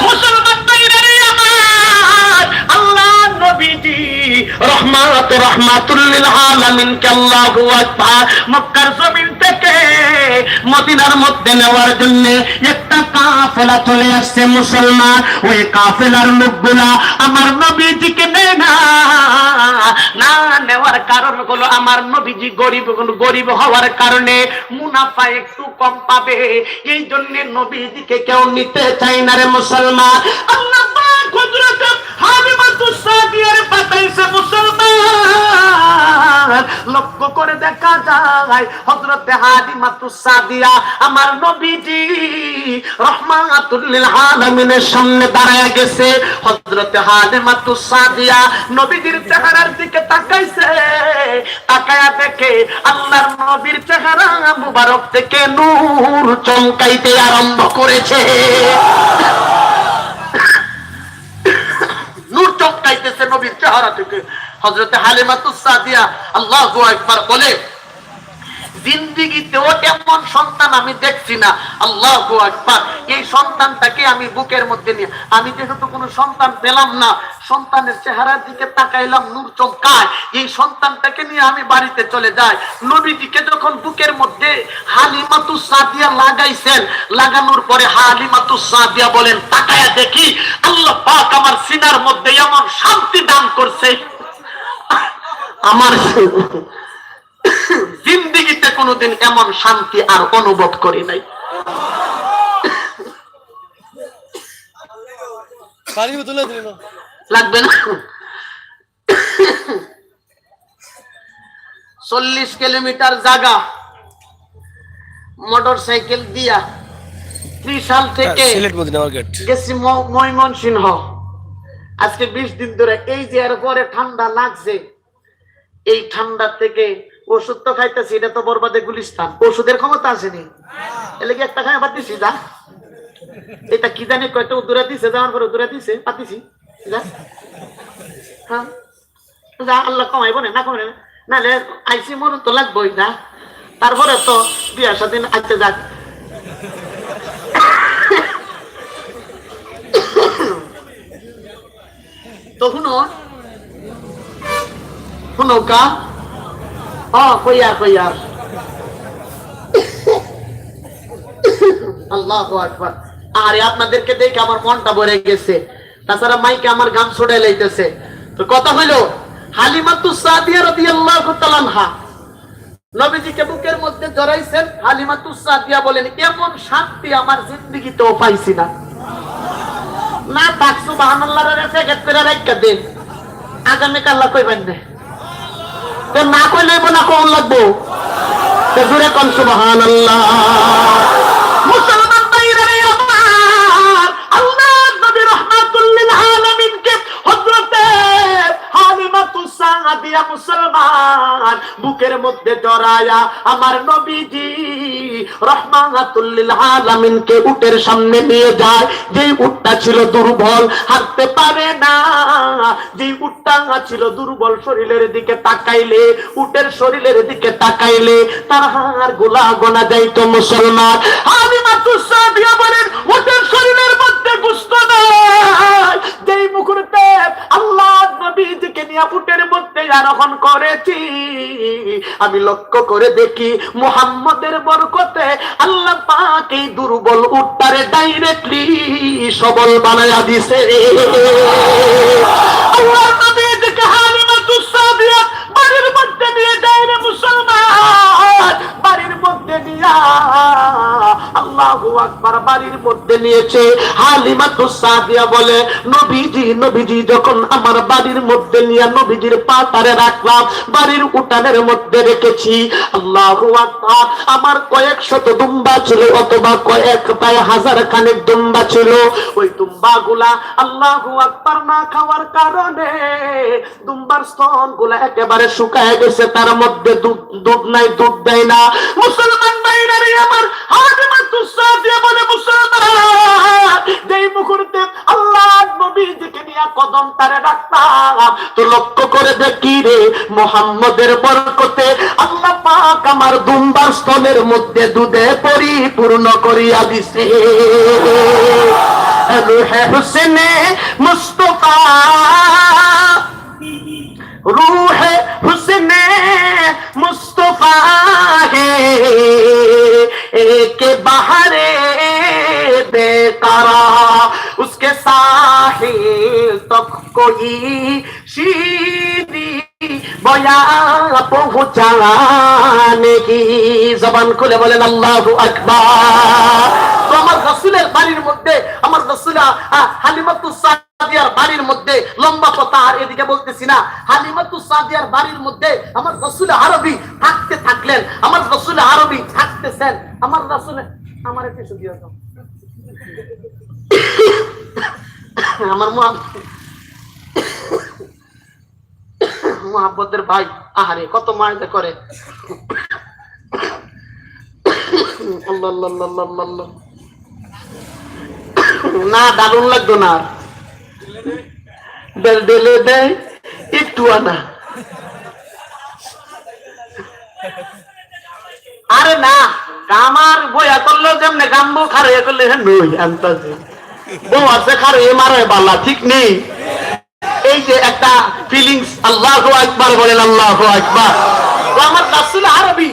মুসলমান ভাইরা আমার, আল্লাহ নবীজি রহমাত রাহমাতুল লিল আলামিন কে আল্লাহু আকবার মক্কার জমিন থেকে মদিনার মধ্যে নেওয়ার জন্য একটা কাফেলা চলে আসছে মুসলমান। ওই কাফেলার লোকগুলা আমার নবীজিকে নেয় না, না নেওয়ার কারণ হলো আমার নবীজি গরিব হওয়ার কারণে মুনাফা একটু কম পাবে, এই জন্য নবীজিকে কেউ নিতে চায় না রে মুসলমান। আল্লাহ পাক হযরত হালিমাতুস সাদিয়ার পাঠাইছে মুসলমান। লক্ষ্য করে দেখা যায় হযরত হালিমাতুস সাদিয়া আমার নবীজি রাহমাতুল লিল আলামিনের সামনে দাঁড়ায় গেছে। হযরত হালিমাতুস সাদিয়া নবীজির চেহারার দিকে তাকাইছে, তাকায়া দেখে আল্লাহর নবীর চেহারা মুবারক থেকে নূর চমকাইতে আরম্ভ করেছে। নূর চমকাইতেছে নবীর চেহারা থেকে। হযরত হালিমাতুস সাদিয়া আল্লাহু আকবার বলে, জিন্দেগিতেও এমন সন্তান আমি দেখছি না। আল্লাহু আকবার। এই সন্তানটাকে আমি বুকের মধ্যে নিয়ে, আমি যেহেতু কোনো সন্তান পেলাম না, সন্তানের চেহারার দিকে তাকাইলাম, নূর চমকায়, এই সন্তানটাকে নিয়ে আমি বাড়িতে চলে যাই। নবীজিকে যখন বুকের মধ্যে হালিমাতুস সাদিয়া লাগাইছেন, লাগানোর পরে হালিমাতুস সাদিয়া বলেন, তাকায়া দেখি আল্লাহ পাক আমার সিনার মধ্যে এমন শান্তি দান করছে, আমার জিন্দেগিতে কোনোদিন এমন শান্তি আর অনুভব করি নাই। লাগবে না? 40 কিলোমিটার জায়গা মোটর সাইকেল দিয়া ত্রিশাল থেকে গেছি ময়মনসিংহ। আজকে 20 দিন ধরে এই যে এর পরে ঠান্ডা লাগছে, এই ঠান্ডা থেকে ওষুধ তো খাইতেছি, এটা তো বরবাদে গুলিস্তান, ওষুধের ক্ষমতা আসেনি, এলে কি একটা খাই পাতিছি যা, এটা কি জানি কয়টা উদ্দুরা দিছে, যাওয়ার পরে উদ্দুরা দিছে পাতিছি যা, হ্যাঁ যা, আল্লাহ কমাইব না, না কমাই না, নাহলে আইসি মরুন তো লাগবোই না। তারপরে তো বিয়া স্বাধীন আইতে যাক। তো শুনো কা কইয়ার আল্লাহু আকবার। আরে আপনাদেরকে দেখে আমার মনটা ভরে গেছে, তাছাড়া মাইকে আমার গান ছড়ে লাইতেছে। তো কথা হইলো, হালিমাতুস সাদিয়া রাদিয়াল্লাহু তাআলা আনহা নবীজিকে বুকের মধ্যে জড়াইছেন। হালিমাতুস সাদিয়া বলেন, এমন শান্তি আমার জিন্দেগিতেও পাইছি না। না পাক সুবহানাল্লাহ রে প্যাকেট করে রাখা দেন, আগামী কাল কইবেন না, তো না কইলে না কোন লাগবো, তো জুড়ে কোন সুবহানাল্লাহ। মুসলমান ভাইরা আমার, আল্লাহর নবী রাহমাতুল লিল আলামিনকে হযরত হালিমাতুস সাদিয়া মুসলমান বুকের মধ্যে জড়ায়া আমার নবীজি রাহমাতুল লিল আলামিনকে উটের সামনে নিয়ে যায়। যেই উটটা ছিল দুর্বল, হাঁটতে পারে না, যেই উটটা ছিল দুর্বল, শরীরের দিকে তাকাইলে, উটের শরীরের দিকে তাকাইলে তার হাড় গোলা গোনা যাইতো। মুসলমান হালিমাতুস সাদিয়া বলেন, উটের শরীরের মধ্যে গোশত নাই। যেই মুহূর্তে আল্লাহ নবীজিকে নিয়ে উটের মধ্যে আরোহণ করেছি, আমি লক্ষ্য করে দেখি মুহাম্মদের বরকতে আল্লাহ পাক এই দুর্বল উটটারে ডাইরেক্টলি সবল বানায়া দিছে। আল্লাহ নবীজিকে হালিমাতুস সাদিয়া বাড়ির মধ্যে নিয়ে যায় রে মুসলমান, বাড়ির মধ্যে নিয়া আল্লাহু আকবার, বাড়ির মধ্যে নিয়েছে। হালিমাতুস সাদিয়া বলে, নবীজি যখন আমার বাড়ির মধ্যে নিয়ে নবীজির পাতারে রাখলাম, বাড়ির উঠানের মধ্যে রেখেছি, আল্লাহু আকবার, আমার কয়েক শত দুম্বা ছিল, অথবা কয়েক প্রায় হাজার খানেক দুম্বা ছিল। ওই দুম্বাগুলা আল্লাহু আকবার না খাওয়ার কারণে দুম্বার স্তন গুলা একেবারে শুকায় গেছে, তার মধ্যে দুধ নাই, দুধ দেয় না। মুসলমান ভাইরা আমার, হালিমাতুস সাদিয়া বলে, মুসলমান যেই মুহূর্তে আল্লাহ নবীজিকে নিয়ে কদম তারে রাখতাম, তো লক্ষ্য করে দেখি রে মুহাম্মদের বরকতে আল্লাহ পাক আমার দুম্বার স্তনের মধ্যে দুধে পরিপূর্ণ করিয়া দিছে। রূহে হুসনে মুস্তাফা, रूहे हुस्ने मुस्तफा है एक बहारे बेकारा, उसके साहिल तक कोई शीरी बया पहुंचाने की। जबान खुले बोलेन अल्लाहु আকবার। তো আমার রাসূলের বাড়ির মধ্যে আমার রাসূল হালিমাতুস সাদিয়া সাদিয়ার বাড়ির মধ্যে, লম্বা কথা আর এদিকে বলতেছি না, হালিমাতুস সাদিয়ার বাড়ির মধ্যে আমার রাসূল আরবি থাকতে থাকলেন, আমার রাসূল আরবি থাকতেছেন, আমার রাসূল আমার একটু সুবিধা দাও আমার মুহাব্বতের ভাই, আহারে কত মায়া করে। আল্লাহ আল্লাহ আল্লাহ আল্লাহ, না দারুণ লাগতো না, ডেলে দেয় একটু আনা, আরে না কামার বইয়া করলে যেমনে গাম্বো খারে করলে নই আনতাছে, বউ আছে খারে মারে বালা ঠিক নেই। এই যে একটা ফিলিংস, আল্লাহু আকবার বলেন, আল্লাহু আকবার। আমার রাসূল আরবি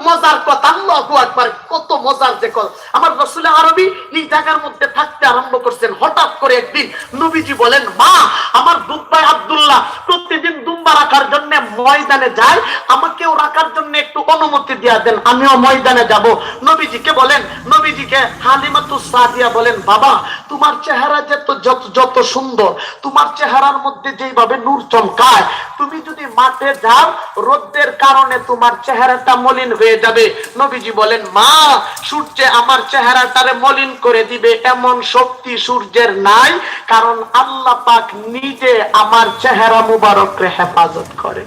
মজার কথা, আল্লাহু আকবার, কত মজার যে কথা। আমার রাসূল আরবি এই জায়গার মধ্যে থাকতে আরম্ভ করছেন। হঠাৎ করে একদিন নবীজি বলেন, মা আমার দুধ ভাই আব্দুল্লাহ প্রতিদিন দুম্বা রাখার জন্য ময়দানে যায়, আমাকেও রাখার জন্য একটু অনুমতি দিয়া দেন, আমিও ময়দানে যাব। নবীজিকে বলেন, নবীজিকে হালিমাতুস সাদিয়া বলেন, বাবা তোমার চেহারা যত সুন্দর, তোমার চেহারার মধ্যে যেভাবে নূর চমকায়, তুমি যদি মাঠে যাও রোদের কারণে তোমার চেহারাটা মলিন হয়ে যাবে। নবীজি বলেন, মা সূর্যে আমার চেহারাটারে মলিন করে দিবে এমন শক্তি সূর্যের নাই, কারণ আল্লাহ পাক নিজে আমার চেহারা মুবারককে হেফাজত করে।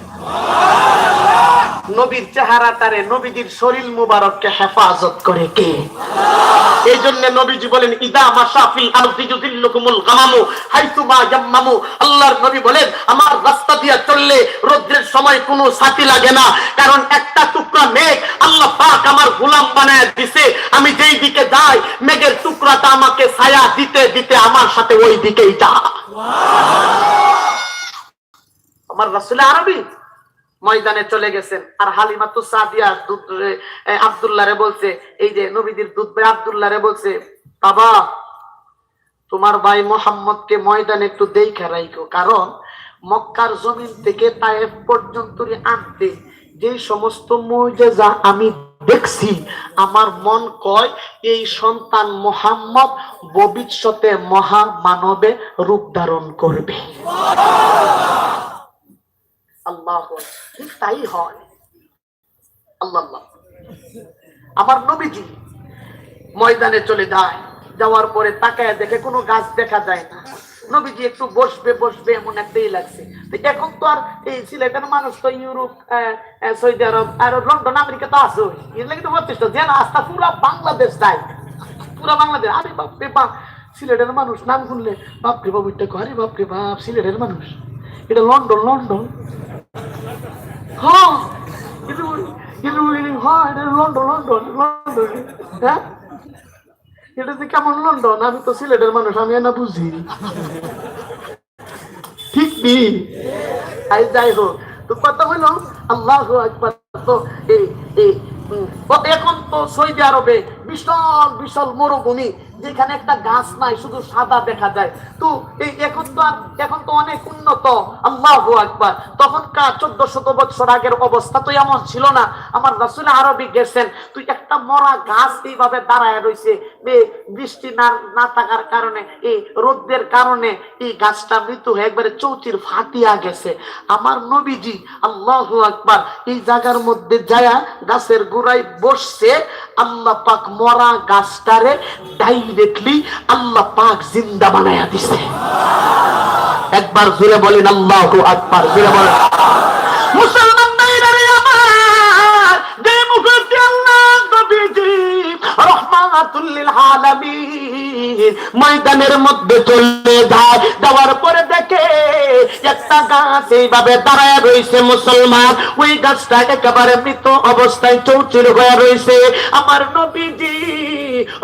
নবীর চেহারাটারে, নবীজির শরীর মুবারককে হেফাজত করে কে? এই জন্য নবীজি বলেন, ইদা মাশাফিল আরদি যুযিল্লুকুমুল গামামু হাইতুমা ইয়াম্মামু। আল্লাহর নবী বলেন, আমার রাস্তা দিয়ে চললে রোদ্রের সময় কোনো ছাতি লাগে না, কারণ একটা টুকরা মেঘ আল্লাহ পাক আমার গোলাম বানায় দিয়েছে, আমি যেই দিকে যাই মেঘের টুকরাটা আমাকে ছায়া দিতে দিতে আমার সাথে ওই দিকেই যায়। আমার রাসূল আরবি ময়দানে চলে গেছেন, আর হালিমাতুস সাদিয়া আব্দুল্লাহরে বলছে, এই যে নবীজির দুধ ভাই আব্দুল্লাহরে বলছে, বাবা তোমার ভাই মোহাম্মদকে ময়দানে একটু দেখে রাখো, কারণ মক্কার জমিন থেকে তায়েফ পর্যন্ত আনতে যে সমস্ত মুজিজা আমি দেখছি, আমার মন কয় এই সন্তান মোহাম্মদ ভবিষ্যতে মহা মানবে রূপ ধারণ করবে। আল্লাহ, তাই হয়। আল্লাহ, আমার নবীজি ময়দানে চলে যায়, যাওয়ার পরে তাকায় দেখে কোনো গাছ দেখা যায় না। নবীজি একটু বসবে বসবে এমন একটাই লাগছে। এখন তো আর এই সিলেটের মানুষ তো ইউরোপ, সৌদি আরব আর লন্ডন আমেরিকা তো আছে, এর লাগে তো বলছিস যেন আস্থা পুরা বাংলাদেশ যায়, পুরা বাংলাদেশ। আরে বাপরে বাপ, সিলেটের মানুষ নাম শুনলে বাপরে বাপ এটা ঘরে, বাপরে বাপ সিলেটের মানুষ, এটা লন্ডন লন্ডন, হ্যাঁ লন্ডন লন্ডন লন্ডন, হ্যাঁ এটা যে কেমন লন্ডন, আমি তো সিলেটের মানুষ, আমি না বুঝি ঠিক নেই। যাই হোক, তো কথা হইল আল্লাহু আকবার। তো এখন তো সৌদি আরবে বিশাল বিশাল মরুভূমি, যেখানে একটা গাছ নাই, শুধু সাদা দেখা যায়। তো এই এখন তো অনেক উন্নত, আল্লাহু আকবার। তখনকার 1400 বছর আগের অবস্থা তো এমন ছিল না। আমার রাসূল আরবি গেছেন, তুই একটা মরা গাছ এইভাবে দাঁড়ায় রয়েছে, বৃষ্টি না থাকার কারণে, এই রোদের কারণে এই গাছটা মৃত হয়ে একবারে চৌচির ফাটিয়া গেছে। আমার নবীজি আল্লাহু আকবার এই জায়গার মধ্যে যায়া গাছের গোড়ায় বসছে, আল্লাহ পাক মরা গাছটারে ডাইরেক্টলি আল্লাহ পাক জিন্দা বানায়া দিছে। একবার জোরে বলেন আল্লাহু আকবার, জোরে বলেন। মুসলমান ভাইরা আমার, যে মুখে আল্লাহ নবীজি রাহমাতুল লিল আলামিন ময়দানের মধ্যে চলে যায়, যাওয়ার পরে দেখে একটা গাছ এইভাবে দাঁড়ায় রয়েছে মুসলমান, ওই গাছটা একেবারে মৃত অবস্থায় চৌচির হয়ে রয়েছে। আমার নবীজি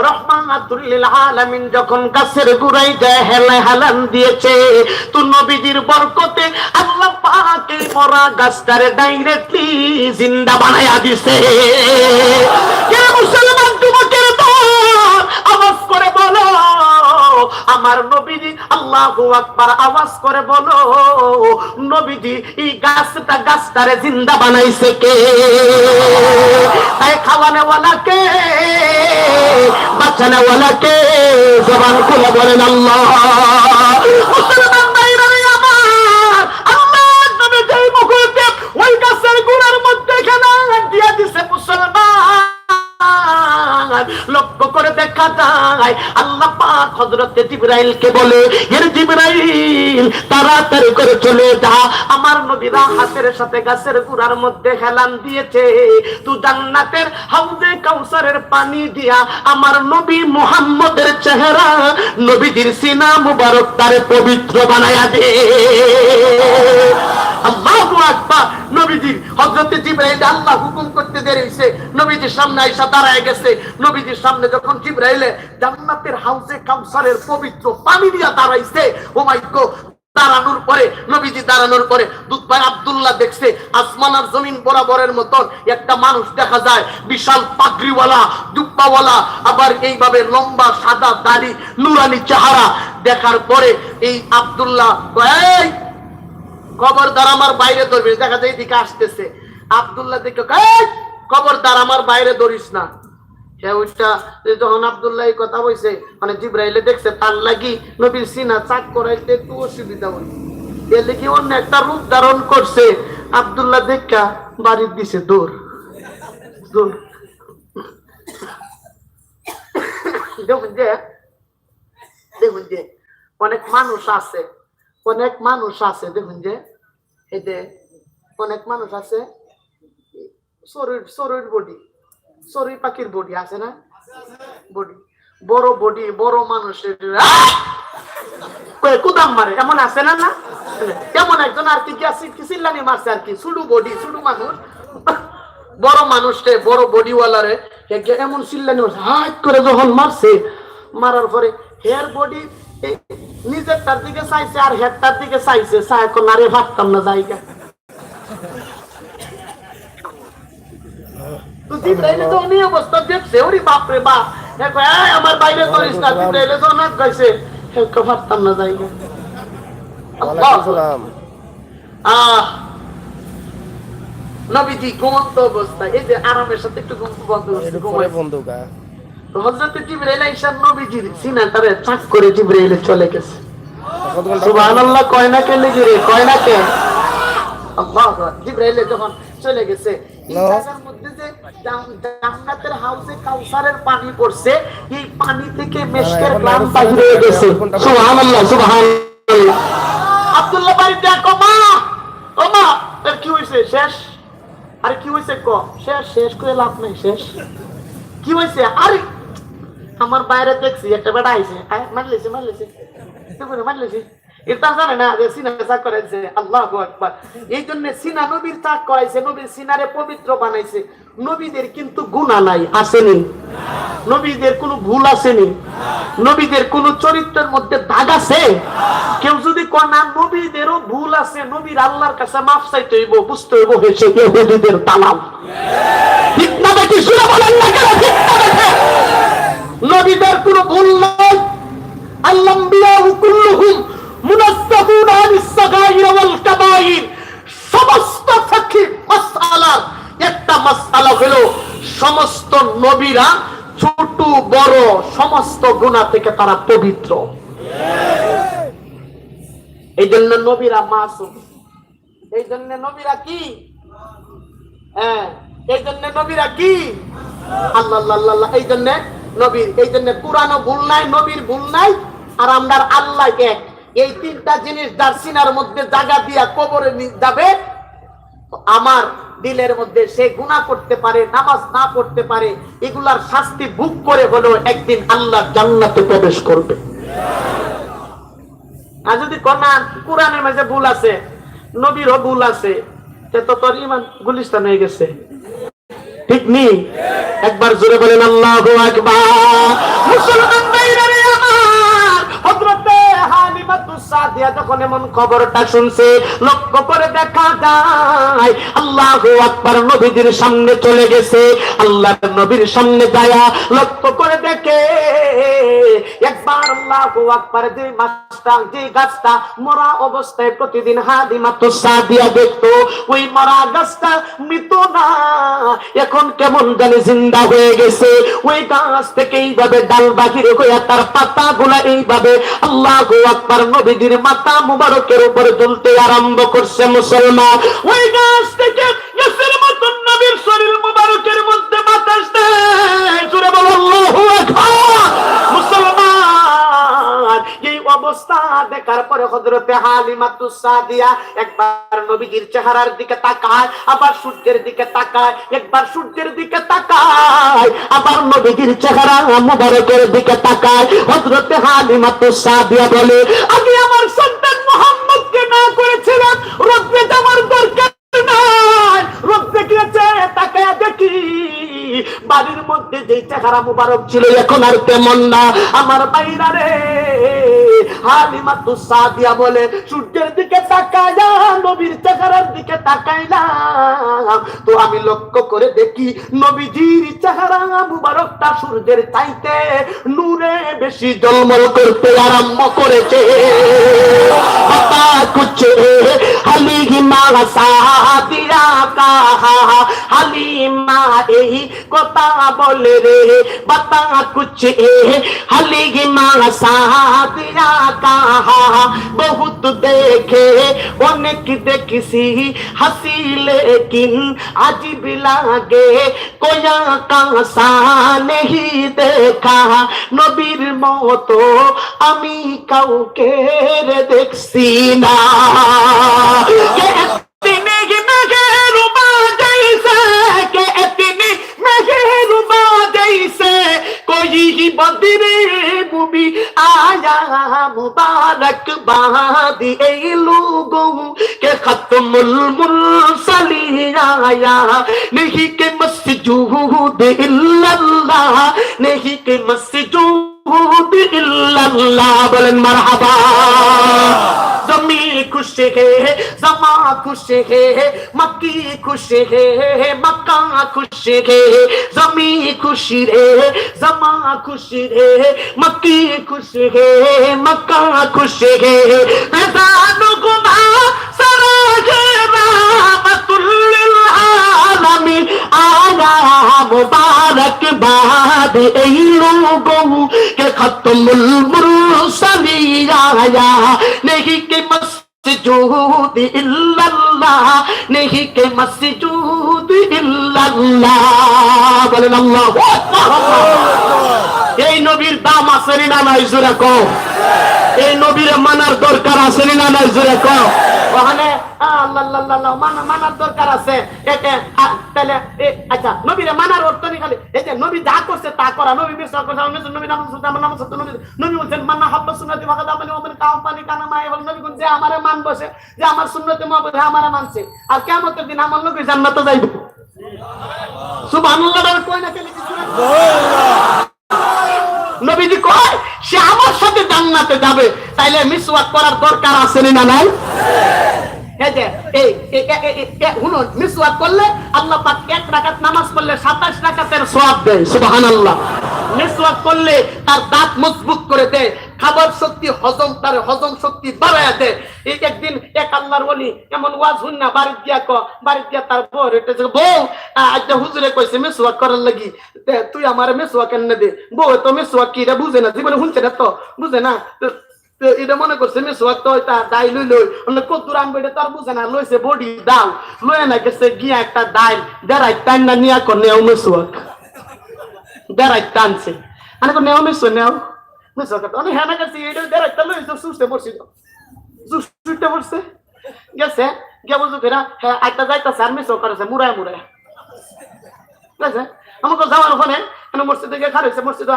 রাহমাতুল লিল আলামিন যখন গাছের গোড়ায় যায় হেলান দিয়েছে, তো নবীজির বরকতে আল্লাহ পাক এই মরা গাছটারে ডাইরেক্টলি জিন্দা বানায়া দিছে। কে মুসলমান যুবকের দল আওয়াজ করে বলো, আমার নবীজি আল্লাহু আকবার আওয়াজ করে বলো, নবীজি এই গাছটারে জিন্দা বানাইছে কে? তাই খাওয়ানে ওয়ালা কে, বাঁচানে ওয়ালা কে? জবান খুলে বলেন আল্লাহ। মুসলমান ভাইরা আমার, আল্লাহ নবী যেই মুহূর্তে ওই গাছের গোড়ার মধ্যে খেলা দিয়া দিছে মুসলমান, লক্ষ্য করে দেখা যায় আল্লাহ পাক হযরত জিবরাইলকে বলে, হে জিবরাইল তাড়াতাড়ি করে চলে যা, আমার নবীরা হাতের সাথে গাছের গোড়ার মধ্যে হেলান দিয়েছে, তুই জান্নাতের হাউজে কাউসারের পানি দিয়া আমার নবী মুহাম্মদের চেহারা, নবীজির সিনা মুবারক তারে পবিত্র বানায়া দে। আল্লাহু আকবার। নবীজির হযরত জিবরাইল আল্লাহ হুকুম করতে দেরি হইছে, নবীজির সামনে আয়েশা দাঁড়ায় গেছে, নবীজির সামনে যখন জিবরাইলে জান্নাতের হাউজে কাউসারের পবিত্র পানি দিয়া দাঁড়াইছে, ও মাই গড, দাঁড়ানোর পরে নবীজি দাঁড়ানোর পরে দুধ ভাই আব্দুল্লাহ দেখছে আসমান আর জমিন বরাবরের মতন একটা মানুষ দেখা যায়, বিশাল পাগড়িওয়ালা, দুপ্পাওয়ালা, আবার এইভাবে লম্বা সাদা দাড়ি, নুরানি চেহারা। দেখার পরে এই আব্দুল্লাহ এই খবরদার আমার বাইরে ধরবি, দেখা যায় এদিকে আসতেছে। আব্দুল্লাহ দেখে খবরদার আমার বাইরে ধরিস না। যখন আব্দুল্লাহ এই কথা বলছে, মানে জিবরাইলে দেখছে তার লাগি নবীর সিনা চাক করাইতে একটু অসুবিধা হয়েছে, এর দেখি অন্য একটা রূপ ধারণ করছে। আব্দুল্লাহ দেখা বাড়ির দিছে দৌড় দৌড়। দেখুন যে অনেক মানুষ আছে, অনেক মানুষ আছে, দেখুন যে এতে অনেক মানুষ আছে শরীর বডি, শরীর পাখির বডি আছে না, বডি বড় বডি, বড় মানুষের কুদাম মারে, এমন আছে না? না এমন একজন আর কি চিল্লানি মারছে আর কি, শুধু বডি, শুধু মানুষ, বড় মানুষে বড় বডিওয়ালারে এমন চিল্লানি মারছে, হাত করে যখন মারছে, মারার পরে হেয়ার বডি নিজের তার দিকে চাইছে আর হেড তার দিকে চাইছে, চাই এখন আরে ভাবতাম না জায়গা। অবস্থা দেখছে, ওরে বাপরে বাপ, আমার বাইরে করিস না, গাইছে ভাবতাম না জায়গা। নবীজি ঘুমন্ত অবস্থায়, এই যে আরামের সাথে একটু বন্ধ হযরত জিবরাইল আয়েশা নবীজির সিনাটারে চাক করে জিবরাইলে চলে গেছে। সুবহানাল্লাহ কয় না কেন রে, কয় না কেন? আল্লাহু আকবার। জিবরাইল যখন চলে গেছে, এই জায়গার মধ্যে যে জান্নাতের হাউজে কাউসারের পানি পড়ছে, এই পানি থেকে মেশকের গ্লান বাইরে হয়ে গেছে। সুবহানাল্লাহ সুবহানাল্লাহ। আব্দুল্লাহ বাড়ি দেখো, মা ও মা, এর কি হইছে? শেষ। আরে কি হইছে ক? শেষ, শেষ করে লাভ নাই, শেষ। কি হইছে? আরে আমার বাইরে দেখছি একটা বেটা আইছে, মারলেছে মারলেছে, এটা জানে না যে সিনা চাক করাইছে। আল্লাহু আকবার। এই জন্য সিনা নবীর চাক করাইছে, নবীর সিনারে পবিত্র বানাইছে। নবীদের কিন্তু গুনাহ নাই, আসেনি? নবীদের কোনো ভুল আসেনি? নবীদের কোনো চরিত্রের মধ্যে দাগ আছে? কেউ যদি কোন না নবীদেরও ভুল আছে, নবীর আল্লাহর কাছে মাফ চাইতে হইব, বুঝতে হইব হেসে ইহুদিদের দালাল। ঠিক না দেখি শুনে বলেন না কেন? ঠিক না দেখে নবীদের কোনো ভুল নাই। আল-আম্বিয়াউ কুল্লুহুম মুনাজ্জাহুন আনিস সাগাইর ওয়াল কাবাইর। সমস্ত ফিকহ মাসআলার একটা মাসআলা হলো সমস্ত নবীরা ছোট বড় সমস্ত গুনাহ থেকে তারা পবিত্র। এই জন্য নবীরা মাসুম। এই জন্য নবীরা কি? হ্যাঁ, এই জন্য নবীরা কি? আল্লাহ আল্লাহ আল্লাহ। এই জন্য নবীর, এই জন্য কুরআনও ভুল নাই, নবীর ভুল নাই, আর আমরার আল্লাহ এক। এই তিনটা জিনিস যার সিনার মধ্যে জায়গা দিয়া কবরে যাবে, আমার দিলের মধ্যে সে গুনাহ করতে পারে, নামাজ না পড়তে পারে, এগুলার শাস্তি ভোগ করে হলেও একদিন আল্লাহ জান্নাতে প্রবেশ করবে। আর যদি কোরআনের মাঝে ভুল আছে, নবীরও ভুল আছে, তো তোর ঈমান গুলিস্তান হয়ে গেছে। ঠিক নেই? একবার জোরে বলেন আল্লাহু আকবার। মুসলমান ভাইরা আমার, হযরত হালিমাতুস সাদিয়া সাদিয়া যখন এমন খবরটা শুনছে, লক্ষ্য করে দেখা যায় আল্লাহু আকবার নবীদের সামনে চলে গেছে। আল্লাহর নবীর সামনে যায়া লক্ষ্য করে দেখে একবার আল্লাহু আকবার যে মাছটা, যে গাছটা মরা অবস্থায় প্রতিদিন হালিমাতুস সাদিয়া দেখতো, ওই মরা গাছটা মৃত না, এখন কেমন জানি জিন্দা হয়ে গেছে। ওই গাছ থেকে এইভাবে ডাল বাহির হয়ে তার পাতাগুলা এইভাবে আল্লাহু আকবার নবীদের মাথা মুবারকের উপরে তুলতে আরম্ভ করছে। মুসলমান, ওই গাছ থেকে গাছের মতন নবীর শরীর মুবারকের মধ্যে বাতাস দেয়। জোরে বলো আল্লাহু আকবার। মুসলমান, এই অবস্থা দেখার পরে হযরতে হালিমাতুস সাদিয়া একবার নবীজির চেহারার দিকে তাকায়, আবার সূর্যের দিকে তাকায়, একবার সূর্যের দিকে তাকায়, আবার নবীজির চেহারা মুবারকের দিকে তাকায়। হযরতে হালিমাতুস সাদিয়া বলে, আমি আমার সন্তান মুহাম্মদকে না করেছিলাম, রব্বে আমার দরকার নাই, রব্বে গিয়েছে তাকায় দেখি বাড়ির মধ্যে যে চেহারা মুবারক ছিল এখন আর তেমন না। আমার বাইরা রে, হালিমাতুস সাদিয়া বলে, সূর্যের দিকে তাকাইয়া নবীর চেহারার দিকে তাকাইলাম তো আমি লক্ষ্য করে দেখি নবীজির চেহারা মুবারকটা সূর্যের চাইতে নূরে বেশি ঝলমল করতে আরম্ভ করেছে। বাতা কুছ হালিমা সাদিয়া কাহা, হালিমা এই কথা বলে রে, বাতা কুছ হালিমা সাদিয়া কাহা, বহুত দেখে অনেক দেখেছি হাসি লেকিন আজিব লাগে, কোয়া কাসা নেহি দেখা, নবীর মতো আমি কাউকে দেখছি না। कोई बदरे मुबी आया मुबारक बाद ए लोगों के खत्मुल मुरसलीन आया, नहीं के मस्जूद इल्लल्लाह, नहीं के मस्जूद इल्लल्लाह। बोलें मरहबा। जमी खुश है, जमा खुश है, मक्की खुश है, मक्का खुश है, जमी खुश है, जमा खुश है, मक्की खुश है, मक्का खुश है। फैजानो गुना सरागे रहमतुल लिल आलमीन आया मुबारक बाद ए लोगों के खत्मुल मुरसलीन आया, नहीं के मस्जूद इल्लल्लाह, नहीं के मस्जूद इल्लल्लाह। बोलें अल्लाहु আকবার। এই নবীর দাম আছে না নাই জোরে কও। এই নবীর মানার দরকার আছে না নাই জোরে কও। ওখানে আল্লাহ মানার দরকার আছে। একে তাহলে আচ্ছা, নবীর মানার অর্থ নেই খালি এই যে নবী যা করছে তা করা। নবী বিশ্বাস করছে, নবী নাম শুনতে আমার নাম সত্য। নবী বলছেন মান্না হাব্বা সুন্নতি ওয়া কাদামানি ওয়া মিন কাওমানি কানা মাই। বল নবী কোন যে আমারে মান বসে, যে আমার সুন্নতে মুহাম্মদ আমারে মানছে, আর কিয়ামতের দিন আমার নবী জান্নাতে যাইবে। সুবহানাল্লাহ। বল কই না কে লিখি সুবহানাল্লাহ। নবীজি কয় সে আমার সাথে জান্নাতে যাবে, তাইলে মিসওয়াক করার দরকার আছে না নাই? এই যে শুনুন, মিসওয়াক করলে আল্লাহ পাক 1 রাকাত নামাজ পড়লে 27 রাকাতের সওয়াব দেয়। সুবহানাল্লাহ। মিসওয়াক করলে তার দাঁত মজবুত করে দেয়, খাবার শক্তি, তার হজম শক্তি বাড়ায় দেয়। একদিন এক আল্লাহর ওলি এমন ওয়াজ শুন না, বাড়ি দিয়া তার বউ রেটেছে, বউ আজ হুজুরে কইছে মিসওয়াক করার লাগি, তুই আমার মিসওয়াক এনে দে। বউ তো মিসওয়াক কি এটা বুঝে না, জীবনে শুনছে না, তো বুঝে না। এটা মনে করছে মিসওয়াক তো দাই লই কতুর আনবে, এটা তার বুঝে না। লইছে বডি দাও, লয়ে না গেছে গিয়া একটা দাইল দেড়াই টান না নিয়া কর নেও মিসওয়াক, দেড়াই টানছে আনে কর নেও নেও মিসওয়াক। অনেক হ্যাঁ না গেছে এটা দেড়াই টান লইছে, সুস্থে পড়ছিল, সুস্থে পড়ছে গেছে গিয়া বুঝু ফেরা হ্যাঁ একটা যাইতাছে আর মিসওয়াক করেছে মুড়ায় গেছে। আমাকে যাওয়ার ওখানে মসজিদে গিয়ে খারেছে, মসজিদ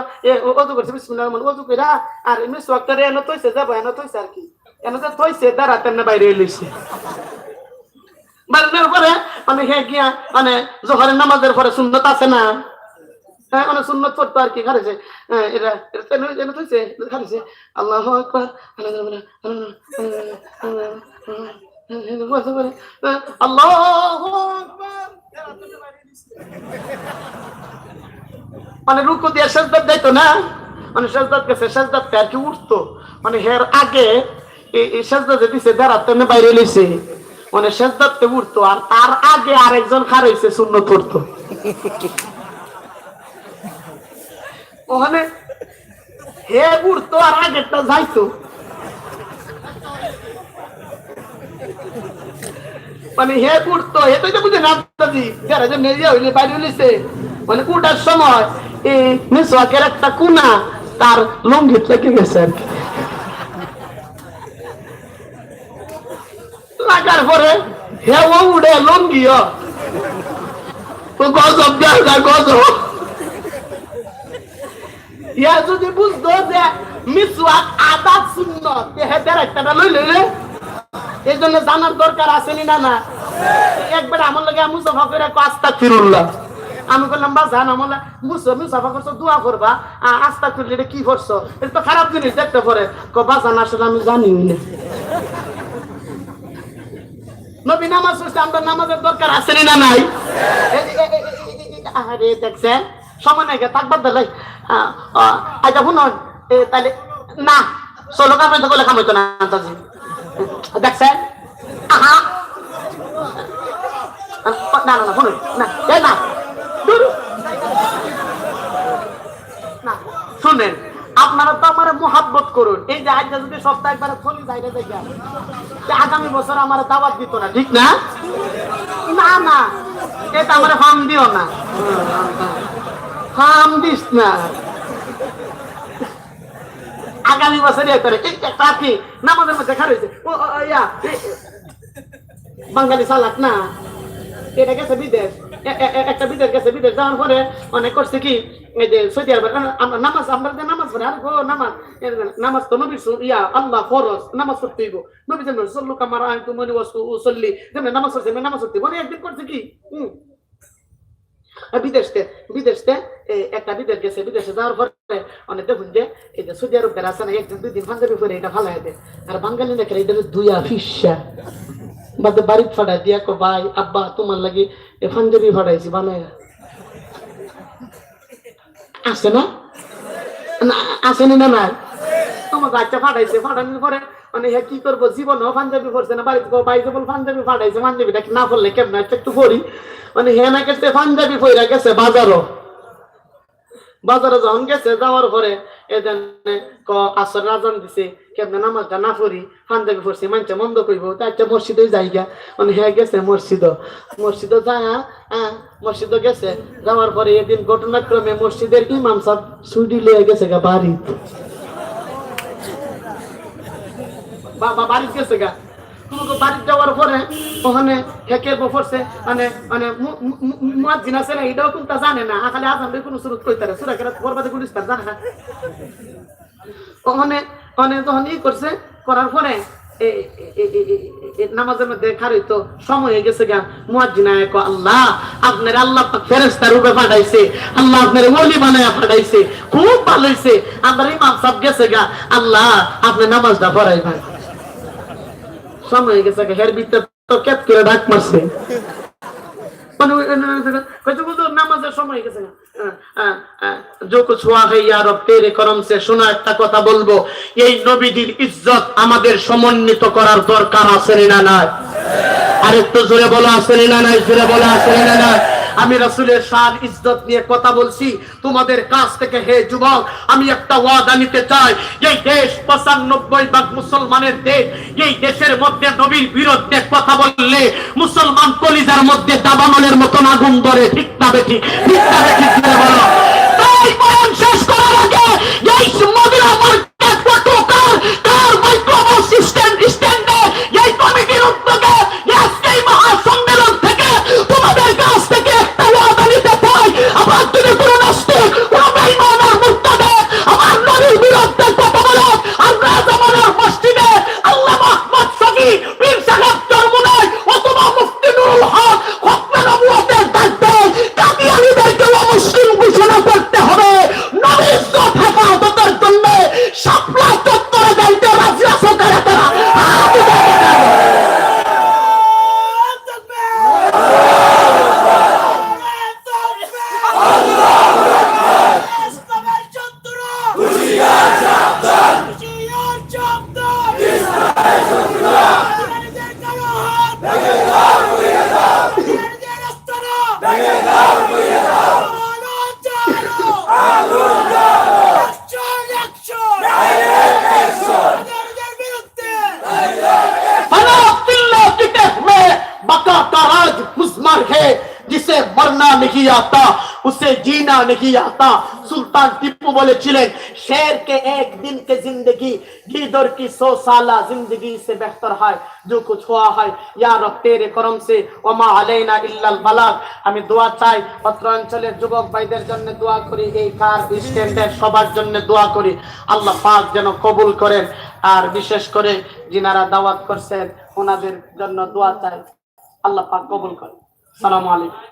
ওযু করছে বিসমিল্লাহির রহমানির রহিম, ওযু কইরা আর মিসওয়াক করে এনে তইছে যাব, এনে তইছে আর কি, এনে যে তইছে দাঁড়াতে এমনি বাইরে লইছে। বাইরের পরে মানে হে গিয়া মানে জোহরের নামাজের পরে সুন্নত আছে না, হ্যাঁ মানে সুন্নত পড়তো আর কি খারেছে এটা এটা হয়েছে খারেছে আল্লাহ আকবার আল্লাহ মানে রুকু দিয়ে সেজদাত যাইতো না মানে সেজদাত গেছে সেজদাত আর কি উঠতো মানে হের আগে এই সেজদাতে দিছে দাঁড়াতে বাইরে লইছে মানে সেজদাতে উঠতো আর তার আগে আরেকজন খারাইছে সুন্নত পড়তো ওখানে হে উঠতো আর আগেরটা যাইতো মানে হে উঠতো এটাই তো বুঝে না যারা যে মেরিয়া হইলে বাইরে হইলেছে মানে উঠার সময় এই মিসওয়াকের একটা কুনা তার লঙ্গিত লেগে গেছে আর কি লাগার পরে হে ও উড়ে লঙ্গিও তো গজব দেখা গজব ইয়া যদি বুঝতো যে মিসওয়াক আদাত সুন্নত হেদের একটা লই লইলে এই জন্য জানার দরকার আসেনি না না একবার আমার লাগে মুসাফা করে আস্তাগফিরুল্লাহ আমি বললাম বা জান আমলা মুসাফা করছো দোয়া করবা আস্তাগফিরুল্লাহ এটা কি করছো এটা তো খারাপ জিনিস দেখতে পরে বা জান আসলে আমি জানি না নবী নামাজ পড়ছে আমরা নামাজের দরকার আসেনি না নাই আরে দেখছেন সময় নাই তাকবার দিলাই আচ্ছা শুনুন তাহলে না ষোলো কাম তো বলে কাম হইতো না দেখছেন আহা না না না শুনুন না না না শুনেন আপনারা তো আমার মোহাব্বত করুন এই যে আজকে যদি সপ্তাহে একবার চলে যায় দেখে আগামী বছর আমার দাওয়াত দিত না ঠিক না না না এটা আমার ফার্ম দিও না ফার্ম দিস না আগামী বছরে কি নামাজের মধ্যে খারাইছে বাঙালি চালাক না এটা গেছে বিদেশ একটা বিদেশ গেছে বিদেশ যাওয়ার পরে অনেক করছে কি এই যে সৌদি আরব আমরা নামাজ আমরা যে নামাজ পড়ি আর নামাজ নামাজ তো নবী ইয়া আল্লাহ ফরজ নামাজ পড়তে হইব নবী যেন সল্লু কামার আনতুম উসাল্লি যেমন নামাজ পড়ছে নামাজ পড়তে মানে একদিন করছে কি বিদেশে একটা বিদেশ গেছে বিদেশে যাওয়ার পরে অনেক দেখুন যে এই যে সৌদি আরব আছে না একদিন দুই দিন পাঞ্জাবি পরে এটা ভালো হয় আর বাঙালি না খেলে এটা দুইয়া ফিসা বাদে বাড়িতে ফাটাই দিয়া কো ভাই আব্বা তোমার লাগি এ পাঞ্জাবি ফাটাইছি বানায় আসে না আসেনি না নাই তোমার বাচ্চা ফাটাইছে ফাটানোর পরে মানে হ্যাঁ কি করবো জীবন পাঞ্জাবি পড়ছে না বাড়িতে বাইরে বল পাঞ্জাবি ফাটাইছে পাঞ্জাবিটা না পড়লে কেমন একটু পড়ি মানে হ্যাঁ না গেছে পাঞ্জাবি পইরা গেছে বাজারে যখন গেছে যাওয়ার পরে আসর রাজন দিছে কেমনে নামাজটা না পড়ি পাঞ্জাবি পড়ছি মানছে মন্দ কইব তাই একটা মসজিদে যাইগা মানে হ্যাঁ গেছে মসজিদে যায় মসজিদে গেছে যাওয়ার পরে এদিন ঘটনাক্রমে মসজিদের ইমাম সাহেব ছুটি লিয়ে গেছে গা বাড়ি বাড়ি গেছে গা বাড়ি যাওয়ার পরে ওখানে হেকের পড়ছে মানে মানে মুয়াজ্জিন আছে না এটাও কোনটা জানে না খালি আজান দিয়ে কোনো সুরত কইতারে সূরা কেরাত বরবাদে গুলিস্তান জানে না ওখানে মানে যখন ই করছে করার পরে নামাজের মধ্যে খারিত সময় হয়ে গেছে গা মুয়াজ্জিন কয় আল্লাহ আপনার আল্লাহ পাক ফেরেশতা রূপে পাঠাইছে আল্লাহ আপনার ওলি বানায়া পাঠাইছে খুব ভালো হইছে আমার ইমাম সাহেব গেছে গা আল্লাহ আপনি নামাজটা পড়াইবেন সময় গেছে হের ভিতরে তো কেট করে ডাক মারছে নামাজের সময় গেছে जो कुछ हुआ है या रब तेरे करम से শোনা একটা কথা বলবো এই নবীদের ইজ্জত আমাদের সমন্বিত করার দরকার আছে না নাই আরেকটু জোরে বলো আছে না নাই জোরে বলো আছে না নাই আমি রাসূলের শান ইজ্জত নিয়ে কথা বলছি তোমাদের কাছ থেকে হে যুবক আমি একটা ওয়াদা নিতে চাই এই দেশ ৯৫% মুসলমানের দেশ এই দেশের মধ্যে নবীর বিরুদ্ধে কথা বললে মুসলমান কলিজার মধ্যে দাবানলের মতন আগুন ধরে ঠিক না বেঠি ঠিক না বেঠি বলো তাই বয়ান শেষ করার আগে এই মদিনা মার্কেট ফটোকার কার মাইক্রো সিস্টেম স্ট্যান্ডে এই কমিটির উদ্যোগে আজকেই মহাসম্মেলন থেকে তোমাদের কাছ থেকে একটা ওয়াদা নিতে চাই আমার যদি কোনো নাস্তিক কোনো বেঈমান আর মুরতাদ আমার নবীর বিরুদ্ধে কথা বলে আমরা জামানার মসজিদে আল্লাহ মুহাম্মদ শফি পীর সাহেব চরমুনাই অথবা মুফতি নুরুল হক খতমে নবুয়তের ডাক দেয় কাদিয়ানীদেরকে মুসলিম ঘোষণা नहीं आता उसे जीना नहीं आता। सुल्तान टीपू বলেছিলেন शेर के एक दिन के जिंदगी गीदड़ की 100 साल जिंदगी से बेहतर है जो कुछ हुआ है या रब तेरे करम से ওমা আলাইনা ইল্লাল বালাগ। আমি দোয়া চাই অত্র অঞ্চলের যুবক ভাইদের জন্য দোয়া করি, এই কার স্ট্যান্ডের সবার জন্য দোয়া করি, আল্লাহ পাক যেন কবুল করেন। আর বিশেষ করে যিনারা দাওয়াত করছেন ওনাদের জন্য দোয়া চাই, আল্লাহ পাক কবুল করেন। আসসালামু আলাইকুম।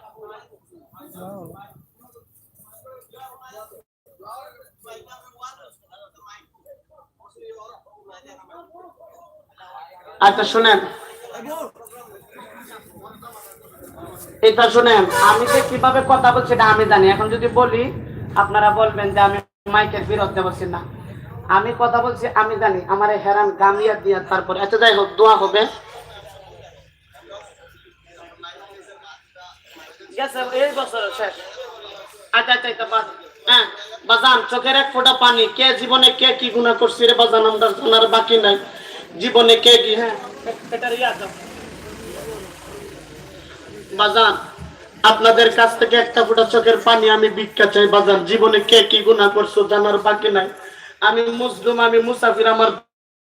আচ্ছা শুনেন, এটা শুনেন, আমি যে কিভাবে কথা বলছি এটা আমি জানি। এখন যদি বলি আপনারা বলবেন যে আমি মাইকের বিরুদ্ধে বলছি, না আমি কথা বলছি আমি জানি। আমার হেরান গামিয়া দিয়া তারপরে আচ্ছা যাই হোক দোয়া হবে। এই বছর শেষ। আচ্ছা আচ্ছা এটা হ্যাঁ বাজান, চোখের এক ফোঁটা পানি, কে জীবনে কে কি গুনাহ করছে রে বাজান আমরা জানার বাকি নাই। জীবনে কে কি, হ্যাঁ এটা রিয়াজ বাজান, আপনাদের কাছ থেকে একটা ফোঁটা চোখের পানি আমি ভিক্ষা চাই বাজান। জীবনে কে কি গুনাহ করছো জানার বাকি নাই। আমি মুসলিম, আমি মুসাফির, আমার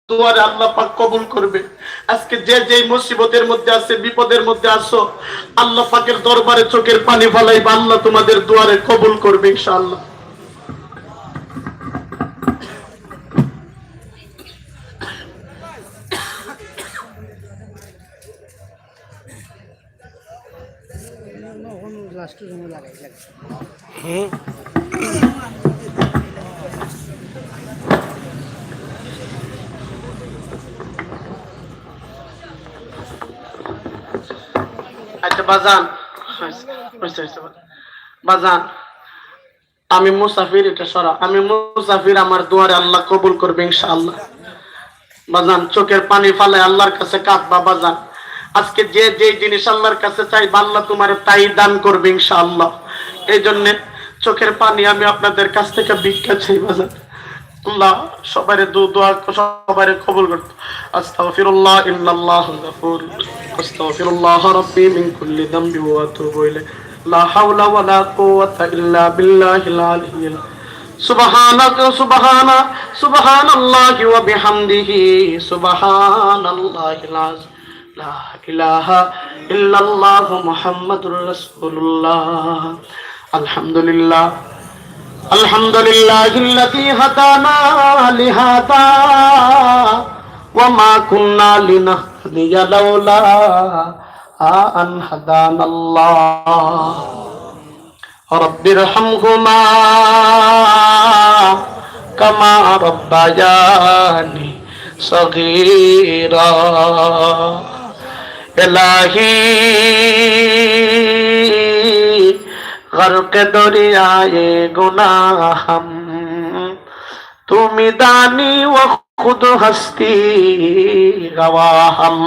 দুয়ারে আল্লাহ পাক কবুল করবে। আজকে যে যে মুসিবতের মধ্যে আছে, বিপদের মধ্যে আছো, আল্লাহ পাকের দরবারে চোখের পানি ফলাইবা, আল্লাহ তোমাদের দুয়ারে কবুল করবে ইনশাআল্লাহ। আচ্ছা বাজান, বাজান আমি মুসাফির, এটা সরা, আমি মুসাফির, আমার দুয়ারে আল্লাহ কবুল করবে ইনশাআল্লাহ। বাজান চোখের পানি ফালে আল্লাহর কাছে কাঁদবা বাজান। আজকে যে যে জিনিস আল্লাহর কাছে চাইবা আল্লাহ তোমার তাই দান করবে ইনশাআল্লাহ। এই জন্য চোখের পানি আমি আপনাদের কাছ থেকে ভিক্ষা চাই বাজান। আল্লাহ সবারে দোয়া সবারে কবুল করতে। আস্তাগফিরুল্লাহ ইন্নাল্লাহু গফুর, আস্তাগফিরুল্লাহ রাব্বি মিন কুল্লি যামবি ওয়া আতুবু ইলাইহি, লা হাওলা ওয়া লা কুওয়াতা ইল্লা বিল্লাহিল আলিয়্যিল। সুবহানাল্লাহি ওয়া বিহামদিহি, সুবহানাল্লাহিল আযীম, লা ইলাহা ইল্লাল্লাহু মুহাম্মাদুর রাসূলুল্লাহ। আলহামদুলিল্লাহ আলহামদুলিল্লাহিল্লাযী হাদানা লিহাদা ওয়া মা কুন্না লিনাহদিয়া লাউলা আন হাদানাল্লাহ। রাব্বিরহামহুমা কামা রাব্বায়ানি সগীরা। ইলাহি गर्क दरियाए गुनाहम, तुमी दानी व खुद हस्ती गवाहम।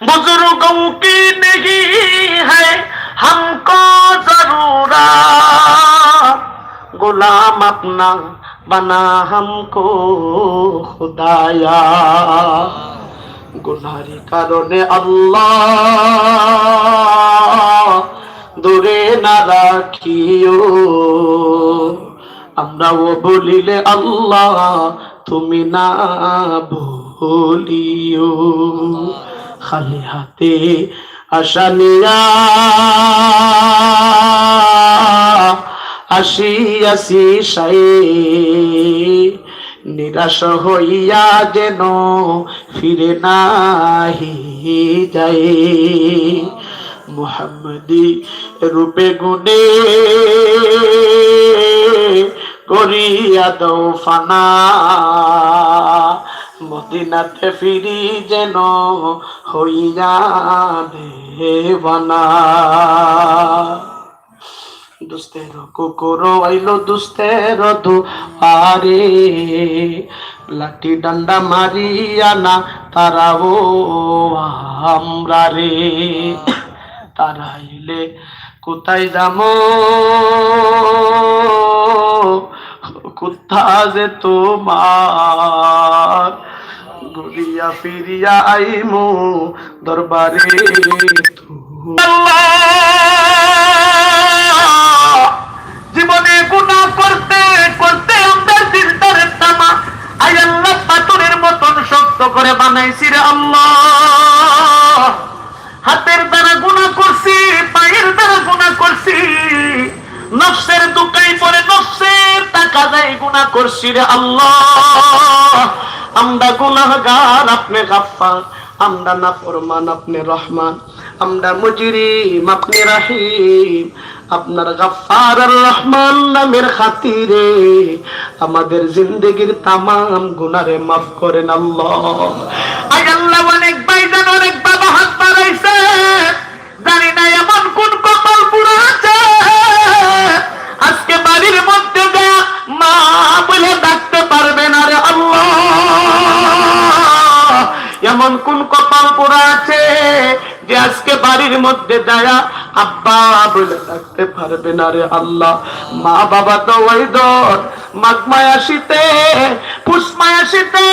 बुजुर्गों की नहीं है हमको जरूरत, गुलाम अपना बना हमको खुदाया। गुनारी কারণে আল্লাহ দূরে না রাখিও, আমরাও বলিলে আল্লাহ তুমি না ভুলিও। খালি হাতে আশা নিয়া আসিয়াছি সায়ে, নিরাশ হইয়া যেন ফিরে নাহি যায়। মুহাম্মদি রূপে গুণে করিয়া দাও ফানা, মদিনাতে ফিরি যেন হইয়া দেওয়ানা। দুস্তের কুকুর আইলো দুস্তের দুয়ারে, লাঠি ডান্ডা মারিয়া না তারাও আমরা রে। তারাইলে কোথায় যাম, কোথা যে তোমার, ঘুরিয়া ফিরিয়া আইমু দরবারে জীবনে গুনাহ করতে করতে আমাদের দিলটারে তামা আয় আল্লাহ পাথরের মতন শক্ত করে বানাইছি রে আল্লাহ। হাতের দ্বারা গুনাহ করছি, পায়ের দ্বারা গুনাহ করছি, নফসের দুকাই পরে নফসের টাকা দেয় গুনাহ করছি রে আল্লাহ। আমরা গুনাহগার, আপনি গাফফার। আমরা নাফরমান, আপনি রহমান। আমরা মুজরিম, আপনি রহিম। আপনার গাফফার আর রহমান নামের খাতিরে আমাদের জিন্দেগির তামাম গুনাহে মাফ করেন আল্লাহ। আয় আল্লাহ, অনেক ভাইজান অনেক বাবা হাত বাড়াইছে, জানি না এমন কোন কপাল পুরা আছে আজকে বাড়ির মধ্যে দেয়া মা বলে ডাকতে পারবে না রে আল্লাহ। এমন কোন কপাল পোড়া আছে যে আজকে বাড়ির মধ্যে দেয়া আব্বা বলে ডাকতে পারবে না রে আল্লাহ। মা বাবা তো ওই দর মাঘমায়াসিতে পুষ্মায়াসিতে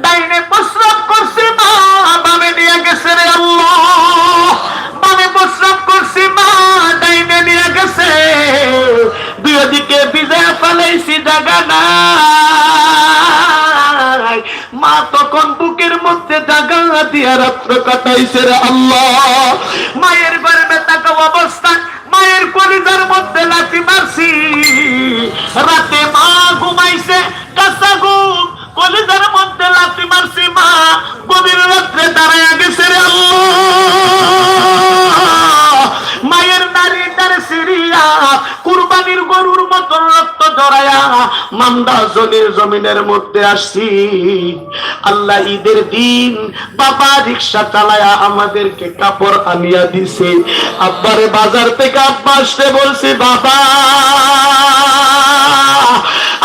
ডাইনে প্রস্রাব করছে, মা বামে নিয়ে গেছে রে আল্লাহ। বামে প্রস্রাব করছি, মা ডাইনে নিয়ে গেছে। দুই দিকে ভিজে ফেলাইছি, জায়গা নাই। মা তখন বুকের মধ্যে জায়গা দিয়া রাত্র কাটাইছে রে আল্লাহ। মায়ের গর্ভে থাকা অবস্থায় মায়ের কলিজার মধ্যে লাথি মারছি। রাতে মা ঘুমাইছে কাঁচা ঘুম, কলিজার মধ্যে লাথি মারছি, মা গভীর রাত্রে দাঁড়ায় গেছে রে আল্লাহ। মায়ের নারীটার সিরিয়া কুরবানির গরুর মতন রক্ত জড়ায়া মান্দা জমিনের মধ্যে আসছি। আল্লাহ ঈদের দিন বাবা রিক্সা চালায়া আমাদেরকে কাপড় আনিয়া দিছে। আব্বারে বাজার থেকে আব্বা আসতে বলছি, বাবা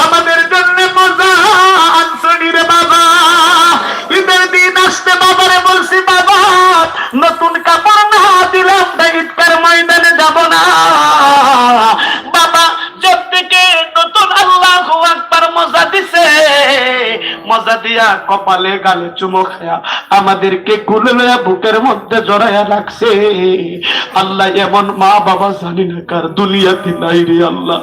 আমাদের জন্য মজা আনছনি রে বাবা। ঈদের দিন আসতে বাবারে বলছি, বাবা নতুন কাপড় না দিলে আমরা ঈদগার ময়দানে যাব না। বাবা জব থেকে নতুন আল্লাহু আকবার মজা দিছে, মজা দিয়া কপালে গালে চুমো খায়া আমাদেরকে কুলে লয়া বুকের মধ্যে জড়াইয়া রাখছে। আল্লাহ এমন মা বাবা জানি না কার দুনিয়াতে নাই রে আল্লাহ।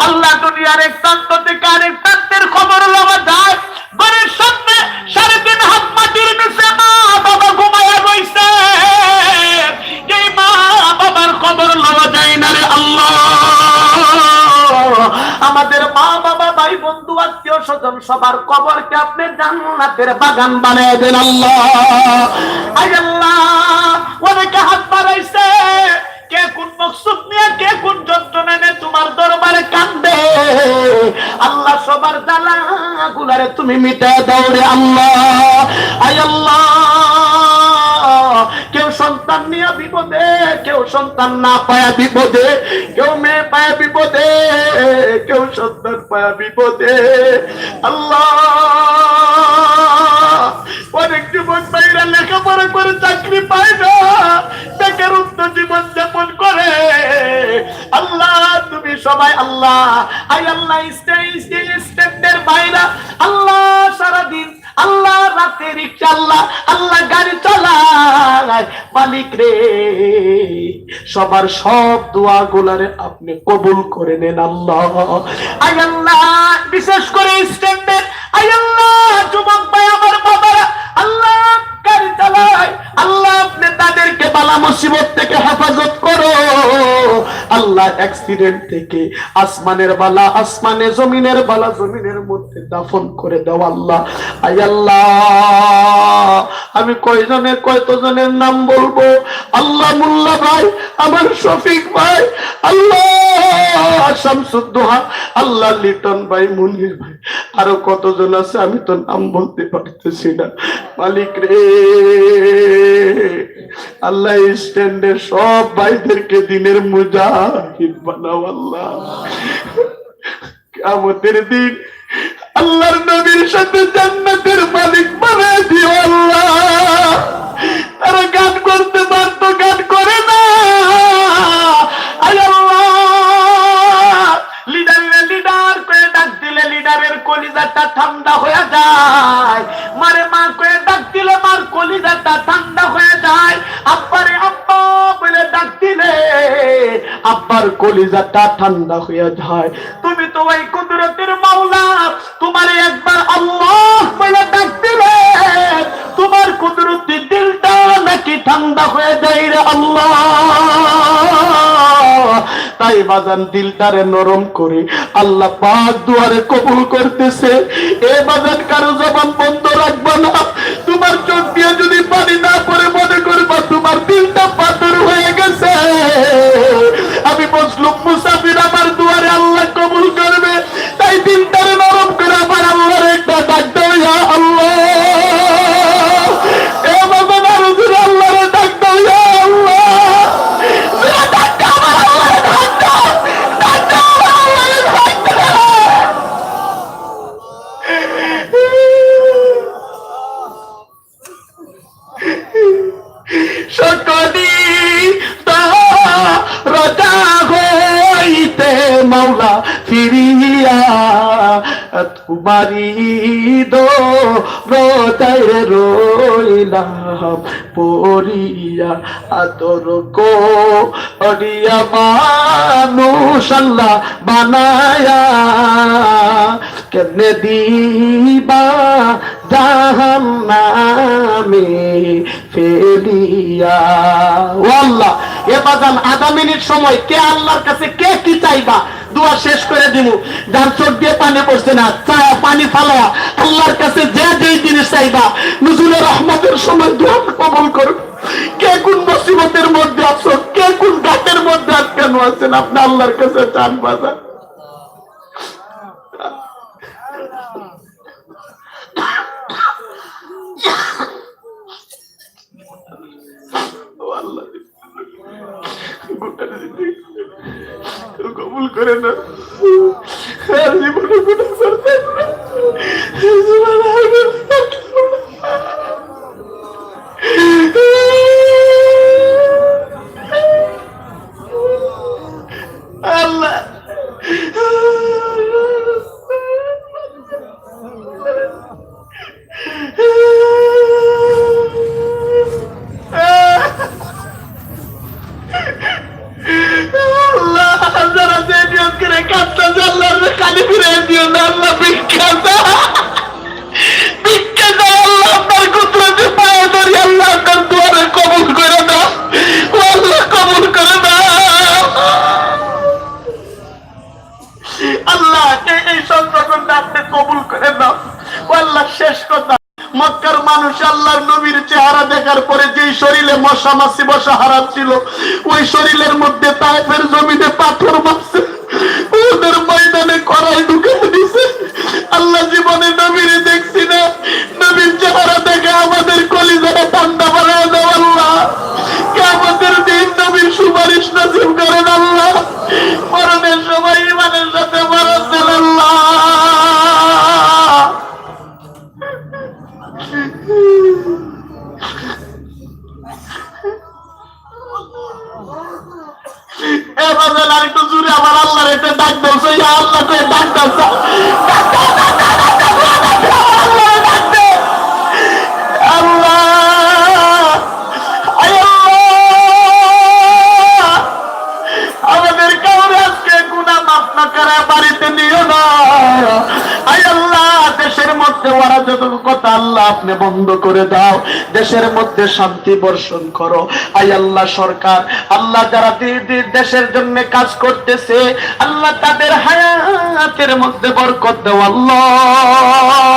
আল্লাহ দুনিয়ার এক প্রান্ত থেকে আরেক প্রান্তের খবর লওয়া যায়, ঘরের সামনে 3.5 হাত মাটির নিচে মা বাবা ঘুমায়া রইছে। এই মা বাবার খবর লওয়া যায় না রে আল্লাহ। আমাদের মা বাবা ভাই বন্ধু আত্মীয় স্বজন সবার কবরকে আপনি জান্নাতের বাগান বানিয়ে দেন আল্লাহ। আয় আল্লাহ, অনেকে হাত বাড়াইছে, কে কোন মকসুদ নিয়ে কে কোন যন্ত্রণা নিয়ে তোমার দরবারে কান্দে। আল্লাহ সবার জ্বালা গুলারে তুমি মিটায় দাও রে আল্লাহ। আয় আল্লাহ, কেউ সন্তান নিয়ে বিপদে, কেউ সন্তান না পায়া বিপদে, কেউ মেয়ে পায়া বিপদে, কেউ সন্তান পায়া বিপদে। আল্লাহ, অনেক যুবক ভাইরা লেখাপড়া করে চাকরি পায় না, বেকারত্ব জীবন যাপন করে। আল্লাহ তুমি সবাই আল্লাহ। আয় আল্লাহ, স্ট্যান্ডের বাইরা আল্লাহ সারাদিন আল্লাহ রাতে রিক্সা আল্লাহ আল্লাহ গাড়ি চালায়। মালিক রে, সবার সব দোয়া গুলারে আপনি কবুল করে নেন আল্লাহ। আয় আল্লাহ, বিশেষ করে স্ট্যান্ডের আয় আল্লাহ যুবক ভাই আমার বাবারা আল্লাহ গাড়ি চালায়, আল্লাহ আপনি তাদেরকে বালা মুসিবত থেকে হেফাজত করো আল্লাহ। অ্যাক্সিডেন্ট থেকে আসমানের বালা আসমানে, জমিনের বালা জমিনের মধ্যে দাফন করে দাও আল্লাহ। আয় আল্লাহ, আমি কয়জনের কয়জনের নাম বলবো আল্লাহ। মোল্লা ভাই, আমার শফিক ভাই, আল্লাহ শামসুদ্দোহা, আল্লাহ লিটন ভাই, মুনির ভাই, আরো কতজন আছে আমি তো নাম বলতে পারতেছি না। মালিক রে আল্লাহ, স্ট্যান্ডের সব ভাইদেরকে দিনের মুজাহিদ বানাও আল্লাহ। কিয়ামতের দিন আল্লাহর নবীর সাথে জান্নাতের মালিক বানায় দিও আল্লাহ। তারা গান করতে পারতো, গান করে না। আয় আল্লাহ, লিডার করে ডাক দিলে লিডার মায়ের কলিজাটা ঠান্ডা হয়ে যায়, মারে মা করে ডাক দিলে মার কলিজাটা ঠান্ডা হয়ে যায়, আব্বারে আব্বা বলে ডাক দিলে আব্বার কলিজাটা ঠান্ডা হয়ে যায়। তুমি তো ওই কুদরতের মাওলা, তোমারে একবার আল্লাহ বলে ডাক দিলে তোমার কুদরতি দিলটা নাকি ঠান্ডা হয়ে যায় রে আল্লাহ। তাই বাজান দিলটারে নরম করে আল্লাহ পাক দুয়ারে কবুল করতেছে। এ বাজান কারো জবান বন্ধ রাখবা না। তোমার চোখ দিয়ে যদি পানি না পড়ে মনে করবা তোমার দিলটা পাথর হয়ে গেছে। আমি মজলুম মুসাফির, আমার দুয়ারে আল্লাহ কবুল করবে। তাই দিলটারে নরম করে আমার আল্লাহর একটা ডাক দাও, ইয়া আল্লাহ। এ বাজান আরো জোরে আল্লাহরে ডাক দাও, ইয়া আল্লাহ। সকলি রাজা হইতে মাওলা ফিরিয়া তোমারি দো রোজায় রইলাম পড়িয়া আদর করিয়া মানুষ আল্লাহ বানায়া কেমনে দিবা জাহান্নামে ফেলিয়া। ও আল্লাহ, এ বাজান আধা মিনিট সময় কে আল্লাহর কাছে কে কি চাইবা দোয়া শেষ করে দিব। যার চোখ দিয়ে পানি পড়ছে না পানি ফালা আল্লাহর কাছে যে যেই জিনিস চাইবা নজরুলের রহমতের সময় দোয়া কবুল করবে। কে কোন মুসিবতের মধ্যে আছো, কে কোন ঘাটের মধ্যে আটকানো আছেন, আপনি আল্লাহর কাছে চান বাজান। কবুল করে না, জীবনে গুনাহ করতেন না। আল্লাহ মক্কার মানুষ আল্লাহর নবীর চেহারা দেখার পরে যে শরীরে মশা মাছি বসা হারাম ছিল, ওই শরীরের মধ্যে তায়েফের জমিনে পাথর মারছে, ওদের ময়দানে কড়াই ঢুকে দিছে। আল্লাহ জীবনে নবীর দেখছি না, নবীর চেহারা দেখে আমাদের কলিজাটা ঠান্ডা বানায় দাও আল্লাহ। কিয়ামতের দিন নবীর সুপারিশ নসিব করেন আল্লাহ। মরণের সময় ইমানের সাথে মরণ দেন আল্লাহ। এবার আরেকটু জুড়ে আমার আল্লাহর এটা ডাক বলছে, আল্লাহ করে ডাক দাও, আমাদের কাউরে আজকে গুনাহ মাফ না করে বাড়িতে নিও না। আয় আল্লাহ, দেশের মধ্যে ওরা যত কথা আল্লাহ আপনি বন্ধ করে দাও, দেশের মধ্যে শান্তি বর্ষণ করো। আয় আল্লাহ, সরকার আল্লাহ যারা দেশের জন্য কাজ করতেছে আল্লাহ তাদের হায়াতের মধ্যে বরকত দাও আল্লাহ।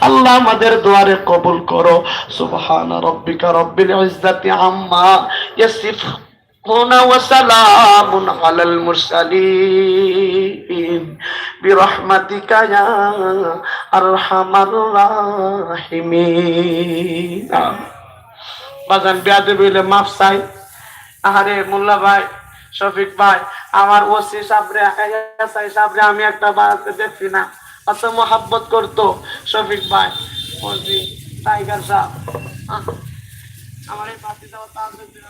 আল্লাহ আমাদের দুয়ারে কবুল করো। সুবহান রাব্বিকা রাব্বিল ইজ্জাতি আম্মা ইয়াসিফুন وسلام على المرسلين برحمتك يا أرحم الراحمين। বাজান বিয়াদে বলে মাফ চাই। আরে মোল্লা ভাই, শফিক ভাই, আমার ওসি সাবরে সাবরে আমি একটা বাড়াতে দেখছি না, অত মোহাব্বত করতো শফিক ভাই, ওসি টাইগার সাহেব, আমার এই পাতি দেওয়া তার কি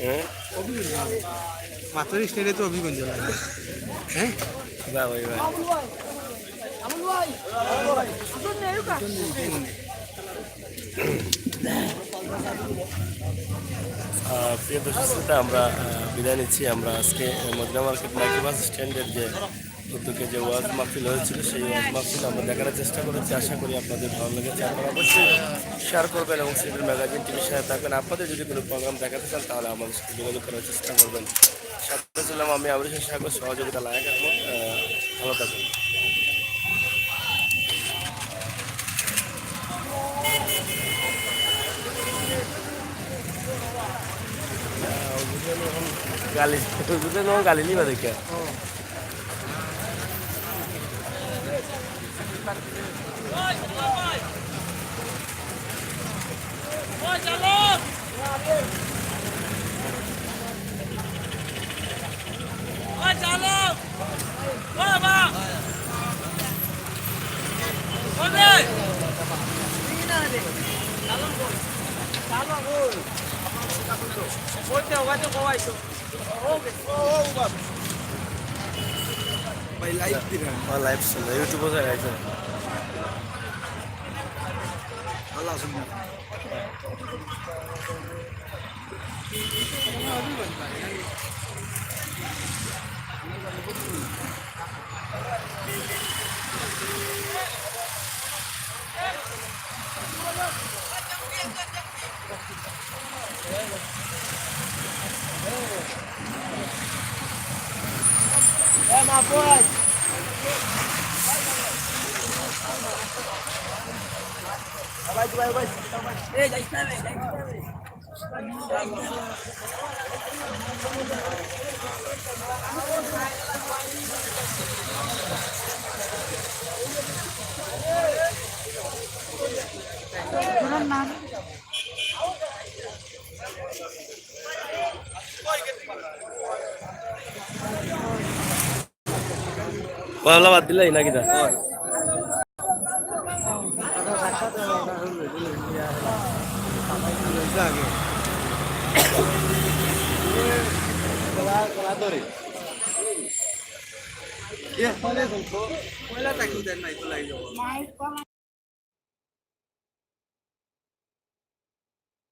হ্যাঁ মাত্র স্টেটে তো অভিগঞ্জ হ্যাঁ বা ভাই ভাই প্রিয় দর্শক শ্রোতা, আমরা বিদায় নিচ্ছি। আমরা আজকে মদিনা মার্কেট নাইকি বাস স্ট্যান্ডের যে উদ্যোগে যে ওয়াজ মাহফিল হয়েছিল, সেই ওয়াজ মাহফিল আমরা দেখার চেষ্টা করেছি। আশা করি আপনাদের ভালো লেগেছে। আপনারা অবশ্যই শেয়ার করবেন এবং সিভিল ম্যাগাজিন টিভির সাথে থাকবেন। আপনাদের যদি কোনো প্রোগ্রাম দেখাতে চান তাহলে আমাদের সাথে যোগাযোগ করার চেষ্টা করবেন। সাথে ছিলাম আমি আমরিশ সাগর, সহযোগিতা লায়ক আহমদ। ভালো থাকবেন। গালি গালি নিবা দেখে ভাই লাইভ দিবেন লাইভ চলে ইউটিউবে আছে। আল্লাহ শুনবেন পয়লা বাদ দিলাই নাকি তা পয়লা থাকি দেন নাই তো লাগি